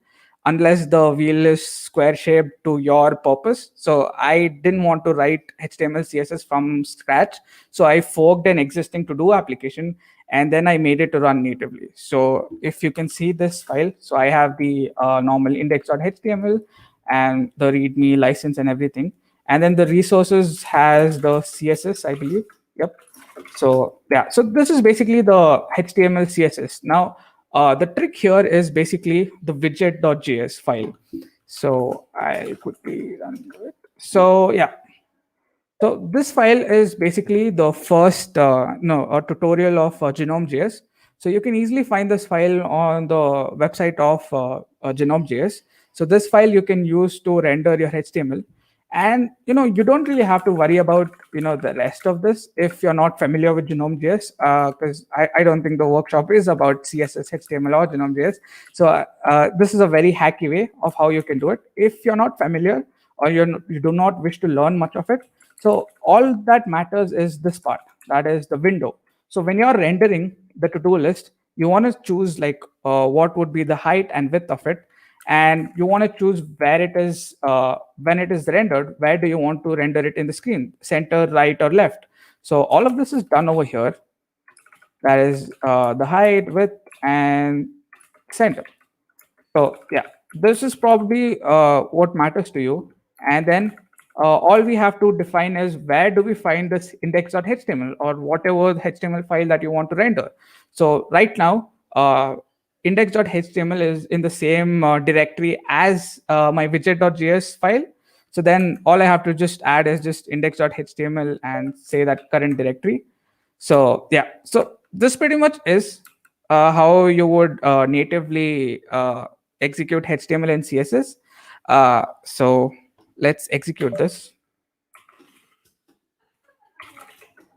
unless the wheel is square shaped to your purpose. So I didn't want to write HTML, CSS from scratch. So I forked an existing to-do application, and then I made it to run natively. So if you can see this file, so I have the normal index.html and the README license and everything. And then the resources has the CSS, I believe. Yep. So yeah, so this is basically the HTML, CSS. Now, the trick here is basically the widget.js file. So I'll quickly run through it. So yeah, so this file is basically the first no a tutorial of Genome.js. So you can easily find this file on the website of Genome.js. So this file you can use to render your HTML, and you don't really have to worry about the rest of this if you're not familiar with Genome.js, because I don't think the workshop is about CSS, HTML, or Genome.js. So this is a very hacky way of how you can do it if you're not familiar or you do not wish to learn much of it. So all that matters is this part, that is the window. So when you're rendering the to-do list, you want to choose like what would be the height and width of it, and you want to choose where it is when it is rendered. Where do you want to render it in the screen? Center, right, or left? So all of this is done over here. That is the height, width, and center. So yeah, this is probably what matters to you. And then all we have to define is where do we find this index.html or whatever the HTML file that you want to render. So right now, index.html is in the same directory as my widget.js file. So then all I have to just add is just index.html and say that current directory. So yeah, so this pretty much is how you would natively execute HTML and CSS. So let's execute this.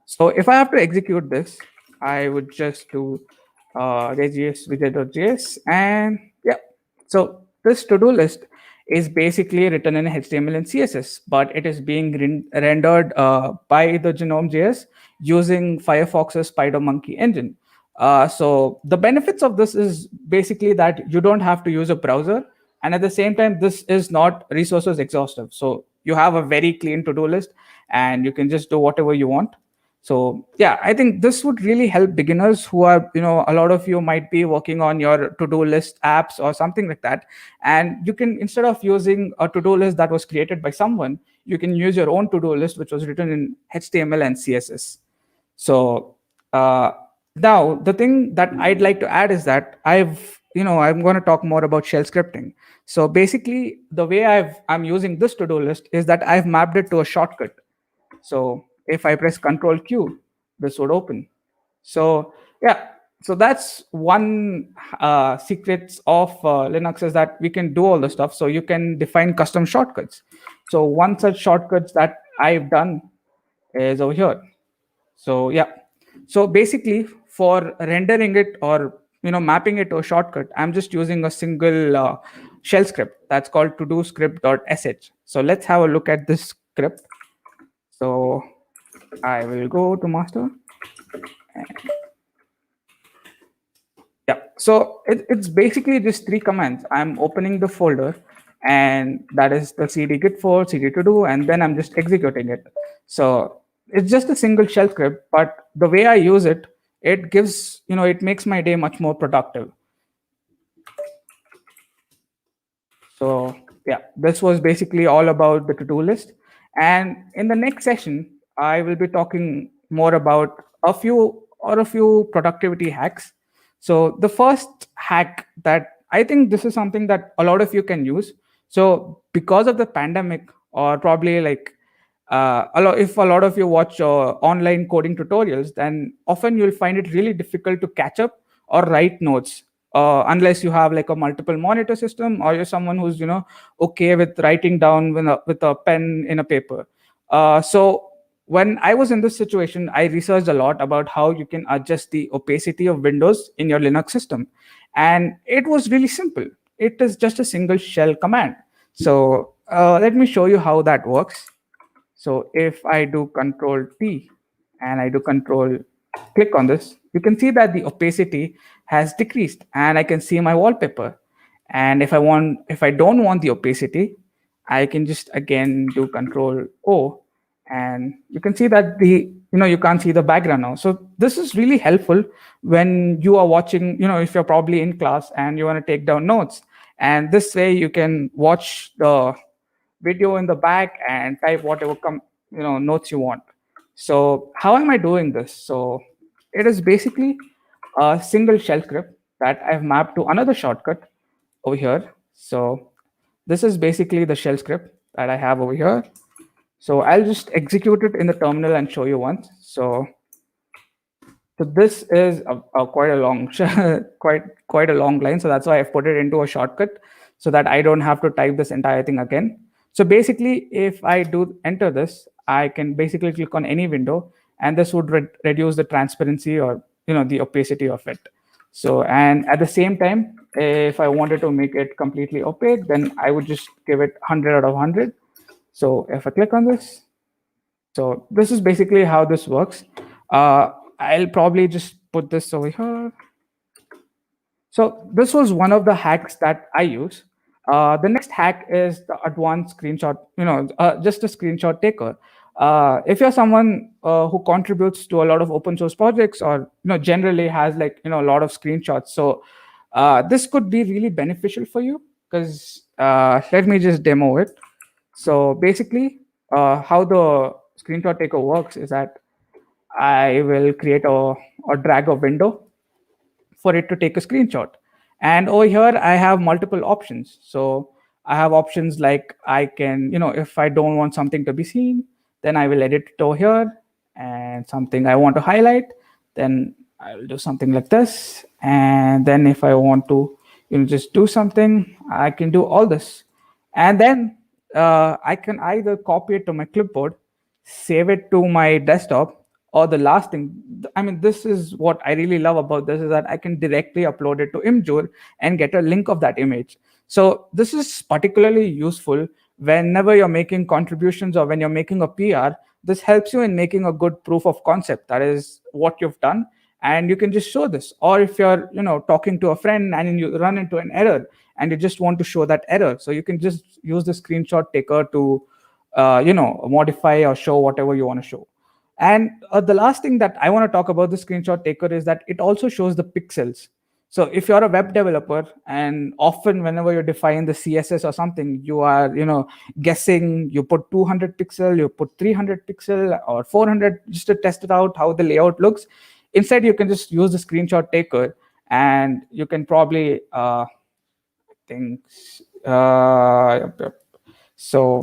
So if I have to execute this, I would just do regs widget.js, and yeah. So this to-do list is basically written in HTML and CSS, but it is being rendered by the Genome.js using Firefox's SpiderMonkey engine. So the benefits of this is basically that you don't have to use a browser, and at the same time, this is not resources exhaustive. So you have a very clean to-do list, and you can just do whatever you want. So yeah, I think this would really help beginners who are, a lot of you might be working on your to-do list apps or something like that. And you can, instead of using a to-do list that was created by someone, you can use your own to-do list, which was written in HTML and CSS. So now the thing that I'd like to add is that I'm going to talk more about shell scripting. So basically the way I'm using this to-do list is that I've mapped it to a shortcut. So if I press Control Q, this would open. So yeah, so that's one secrets of Linux, is that we can do all the stuff. So you can define custom shortcuts. So one such shortcuts that I've done is over here. So yeah, so basically for rendering it or mapping it to a shortcut, I'm just using a single shell script that's called to do script.sh. So let's have a look at this script. So I will go to master. Yeah, so it's basically just three commands. I'm opening the folder, and that is the cd git for cd to do, and then I'm just executing it. So it's just a single shell script, but the way I use it, it gives, it makes my day much more productive. So yeah, this was basically all about the to-do list. And in the next session, I will be talking more about a few productivity hacks. So the first hack that I think this is something that a lot of you can use. So because of the pandemic, or probably like if a lot of you watch online coding tutorials, then often you'll find it really difficult to catch up or write notes, unless you have like a multiple monitor system, or you're someone who's okay with writing down with a pen in a paper. So when I was in this situation, I researched a lot about how you can adjust the opacity of windows in your Linux system, and it was really simple. It is just a single shell command. So let me show you how that works. So if I do Control T and I do Control click on this, you can see that the opacity has decreased and I can see my wallpaper. And if I don't want the opacity, I can just again do Control O, and you can see that you can't see the background now. So this is really helpful when you are watching, if you're probably in class and you want to take down notes. And this way you can watch the video in the back and type whatever notes you want. So how am I doing this? So it is basically a single shell script that I've mapped to another shortcut over here. So this is basically the shell script that I have over here. So I'll just execute it in the terminal and show you once. So this is quite a long, quite a long line. So that's why I've put it into a shortcut so that I don't have to type this entire thing again. So basically, if I do enter this, I can basically click on any window, and this would reduce the transparency, or the opacity of it. So, and at the same time, if I wanted to make it completely opaque, then I would just give it 100 out of 100. So if I click on this, so this is basically how this works. I'll probably just put this over here. So this was one of the hacks that I use. The next hack is the advanced screenshot, just a screenshot taker. If you're someone who contributes to a lot of open source projects, or generally has like a lot of screenshots, so this could be really beneficial for you, because let me just demo it. So basically, how the screenshot taker works is that I will create or drag a window for it to take a screenshot. And over here, I have multiple options. So I have options like I can, if I don't want something to be seen, then I will edit it over here. And something I want to highlight, then I'll do something like this. And then if I want to, just do something, I can do all this. And then I can either copy it to my clipboard, save it to my desktop, or the last thing, I mean, this is what I really love about this, is that I can directly upload it to Imgur and get a link of that image. So this is particularly useful whenever you're making contributions or when you're making a PR. This helps you in making a good proof of concept, that is what you've done, and you can just show this. Or if you're talking to a friend and you run into an error and you just want to show that error, so you can just use the screenshot taker to modify or show whatever you want to show. And the last thing that I want to talk about the screenshot taker is that it also shows the pixels. So if you're a web developer, and often whenever you define the CSS or something, you are guessing, you put 200 pixel, you put 300 pixel or 400 just to test it out how the layout looks. Instead, you can just use the screenshot taker, and you can probably think yep, yep. So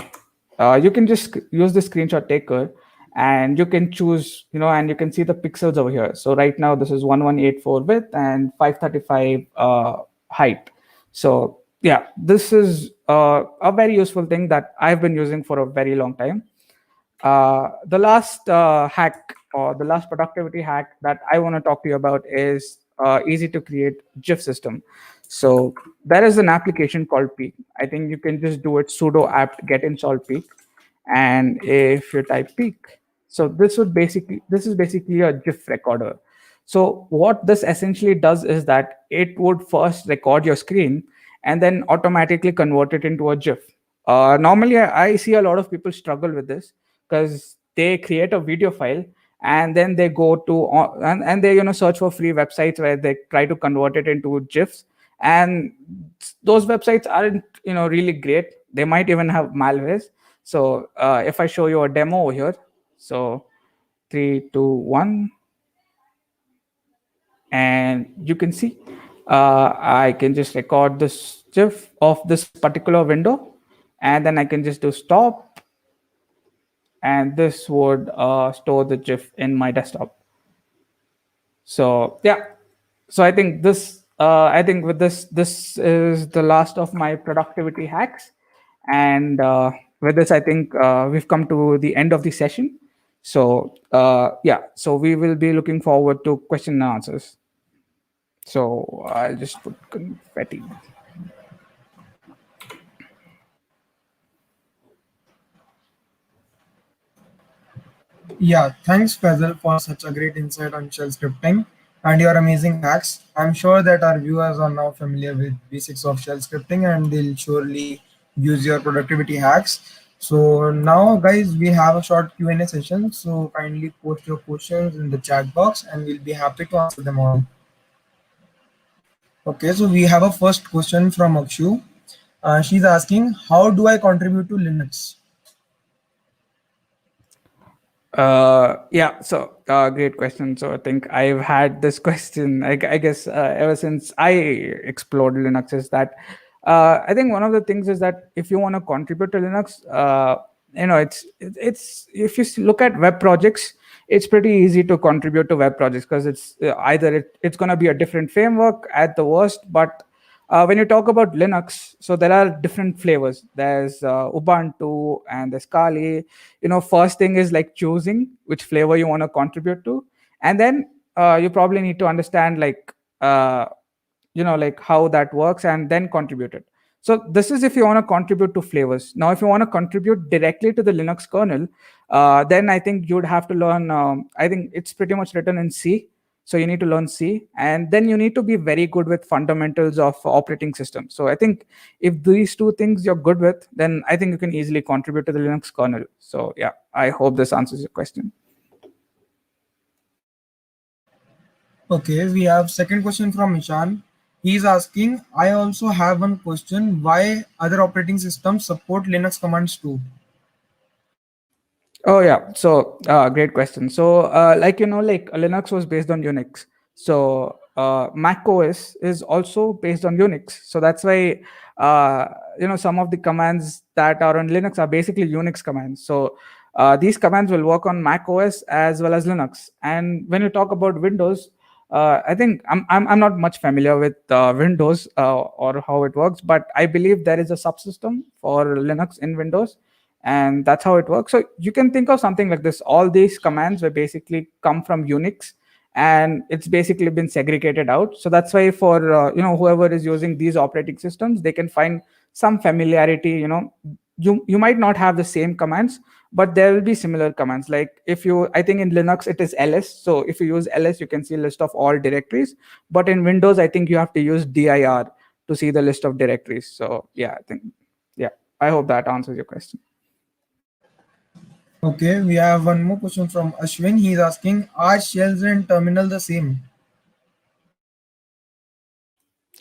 you can just use the screenshot taker, and you can choose, and you can see the pixels over here. So right now this is 1184 width and 535 height. So yeah, this is a very useful thing that I've been using for a very long time. The last hack, or the last productivity hack that I want to talk to you about, is easy to create GIF system. So there is an application called Peak. I think you can just do it sudo apt get install Peak, and if you type Peak, so this is basically a GIF recorder. So what this essentially does is that it would first record your screen and then automatically convert it into a GIF. Normally, I see a lot of people struggle with this, because they create a video file and then they go to and they search for free websites where they try to convert it into GIFs, and those websites aren't really great. They might even have malwares. So if I show you a demo over here, so 3 2 1. and you can see I can just record this GIF of this particular window, and then I can just do stop, and this would store the GIF in my desktop. So yeah, so I think this I think with this is the last of my productivity hacks, and with this I think we've come to the end of the session. So yeah, so we will be looking forward to question and answers. So I'll just put confetti. Yeah, thanks Faisal for such a great insight on shell scripting and your amazing hacks. I'm sure that our viewers are now familiar with basics of shell scripting and they'll surely use your productivity hacks. So now guys, we have a short Q&A session. So kindly post your questions in the chat box and we'll be happy to answer them all. Okay, so we have a first question from Akshu. She's asking, how do I contribute to Linux? Yeah, so great question. So I think I've had this question, I guess, ever since I explored Linux. Is that I think one of the things is that if you want to contribute to Linux, it's if you look at web projects, it's pretty easy to contribute to web projects because it's either it's going to be a different framework at the worst, but when you talk about Linux, so there are different flavors. There's Ubuntu and there's Kali. First thing is like choosing which flavor you want to contribute to, and then you probably need to understand uh, like how that works and then contribute it. So this is if you want to contribute to flavors. Now, if you want to contribute directly to the Linux kernel, then I think you'd have to learn. I think it's pretty much written in C, so you need to learn C, and then you need to be very good with fundamentals of operating system. So I think if these two things you're good with, then I think you can easily contribute to the Linux kernel. So yeah, I hope this answers your question. Okay, we have second question from Ishan. He's asking, I also have one question, why other operating systems support Linux commands too? Oh yeah, so great question. So like Linux was based on Unix, so Mac OS is also based on Unix. So that's why some of the commands that are on Linux are basically Unix commands. So these commands will work on Mac OS as well as Linux. And when you talk about Windows, I think I'm not much familiar with Windows or how it works, but I believe there is a subsystem for Linux in Windows, and that's how it works. So you can think of something like this: all these commands will basically come from Unix, and it's basically been segregated out. So that's why for whoever is using these operating systems, they can find some familiarity. You might not have the same commands, but there will be similar commands. Like if you I think in Linux it is ls, so if you use ls you can see a list of all directories, but in Windows I think you have to use dir to see the list of directories. So yeah, I think, yeah, I hope that answers your question. Okay, we have one more question from Ashwin. He's asking, are shells and terminal the same?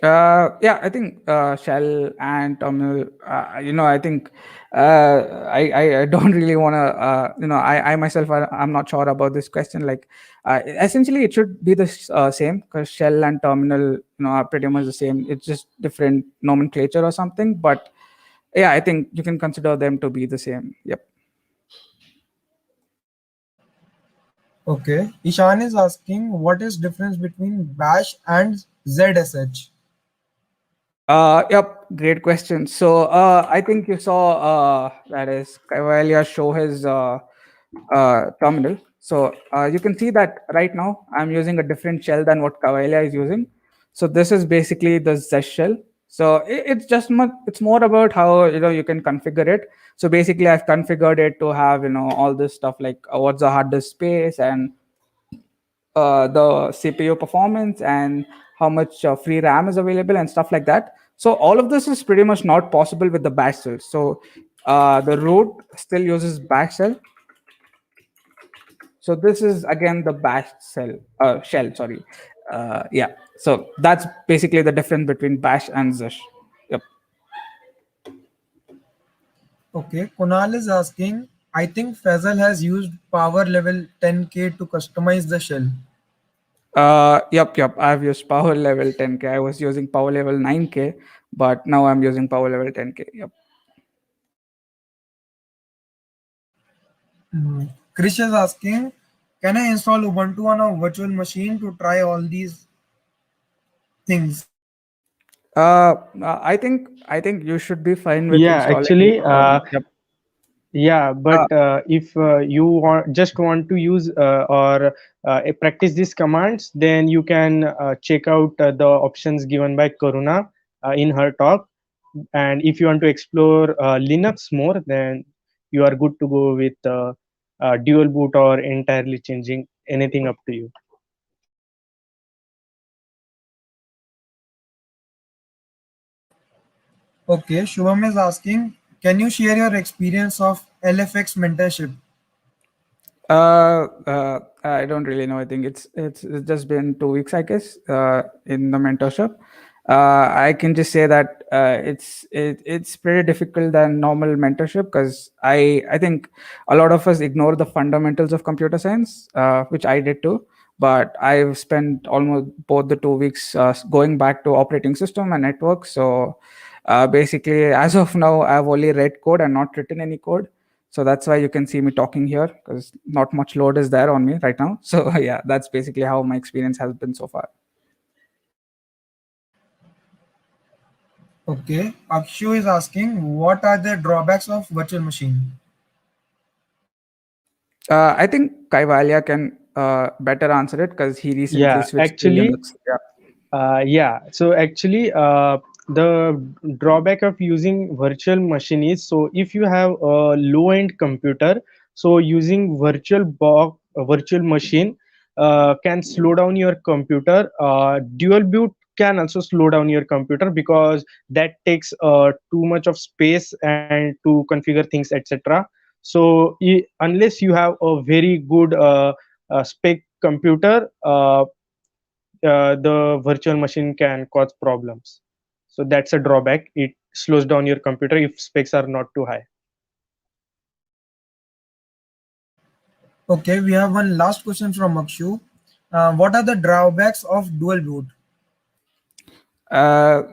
Yeah, I think shell and terminal. I think I don't really want to. I myself I'm not sure about this question. Like, essentially, it should be the same because shell and terminal, are pretty much the same. It's just different nomenclature or something. But yeah, I think you can consider them to be the same. Yep. Okay, Ishan is asking, what is difference between bash and zsh? Yep, great question. So I think you saw that is Kaiwalya show his terminal. So you can see that right now I'm using a different shell than what Kaiwalya is using. So this is basically the Zesh shell. So it's just it's more about how you can configure it. So basically I've configured it to have all this stuff like what's the hard disk space and the CPU performance and how much free RAM is available and stuff like that. So all of this is pretty much not possible with the bash shell. So the root still uses bash shell. So this is again the bash shell. Sorry, yeah. So that's basically the difference between bash and Zesh. Yep. Okay, Kunal is asking, I think Faisal has used power level 10K to customize the shell. Yep. I've used power level 10K. I was using power level 9K, but now I'm using power level 10K. Yep. Krish is asking, can I install Ubuntu on a virtual machine to try all these things? I think you should be fine with Yeah, installing. actually, Yep. yeah, Uh, but if you just want to use or practice these commands, then you can check out the options given by Karuna in her talk. And if you want to explore Linux more, then you are good to go with dual boot or entirely changing anything up to you. Okay, Shubham is asking, can you share your experience of LFX mentorship? I don't really know. I think it's just been 2 weeks, I guess, in the mentorship. I can just say that it's pretty difficult than normal mentorship because I think a lot of us ignore the fundamentals of computer science, which I did too. But I've spent almost both the 2 weeks going back to operating system and network. So basically, as of now, I've only read code and not written any code, so that's why you can see me talking here because not much load is there on me right now. So yeah, that's basically how my experience has been so far. Okay, Akshu is asking, what are the drawbacks of virtual machine? I think Kaiwalya can better answer it because he recently Yeah, switched to actually, Linux. Yeah. yeah, so actually, the drawback of using virtual machine is, so if you have a low-end computer, so using virtual machine can slow down your computer. Dual boot can also slow down your computer because that takes too much of space and to configure things, etc. So unless you have a very good spec computer, the virtual machine can cause problems. So that's a drawback. It slows down your computer if specs are not too high. Okay, we have one last question from Akshu. What are the drawbacks of dual boot? Uh,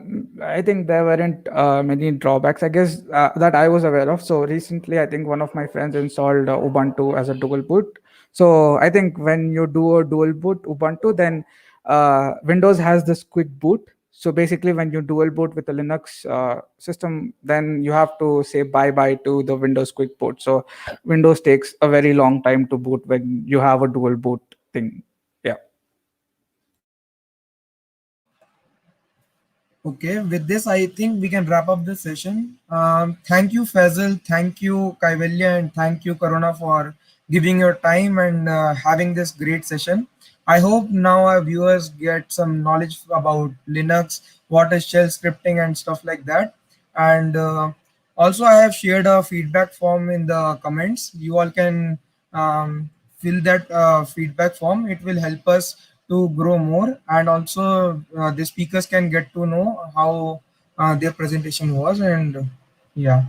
I think there weren't many drawbacks, I guess, that I was aware of. So recently, I think one of my friends installed Ubuntu as a dual boot. So I think when you do a dual boot Ubuntu, then Windows has this quick boot. So basically, when you dual boot with a Linux system, then you have to say bye bye to the Windows quick boot. So Windows takes a very long time to boot when you have a dual boot thing. Yeah. Okay, with this, I think we can wrap up this session. Thank you, Faisal. Thank you, Kaivalya, and thank you, Karuna, for giving your time and having this great session. I hope now our viewers get some knowledge about Linux, what is shell scripting, and stuff like that. And also, I have shared a feedback form in the comments. You all can fill that feedback form. It will help us to grow more, and also the speakers can get to know how their presentation was. And yeah,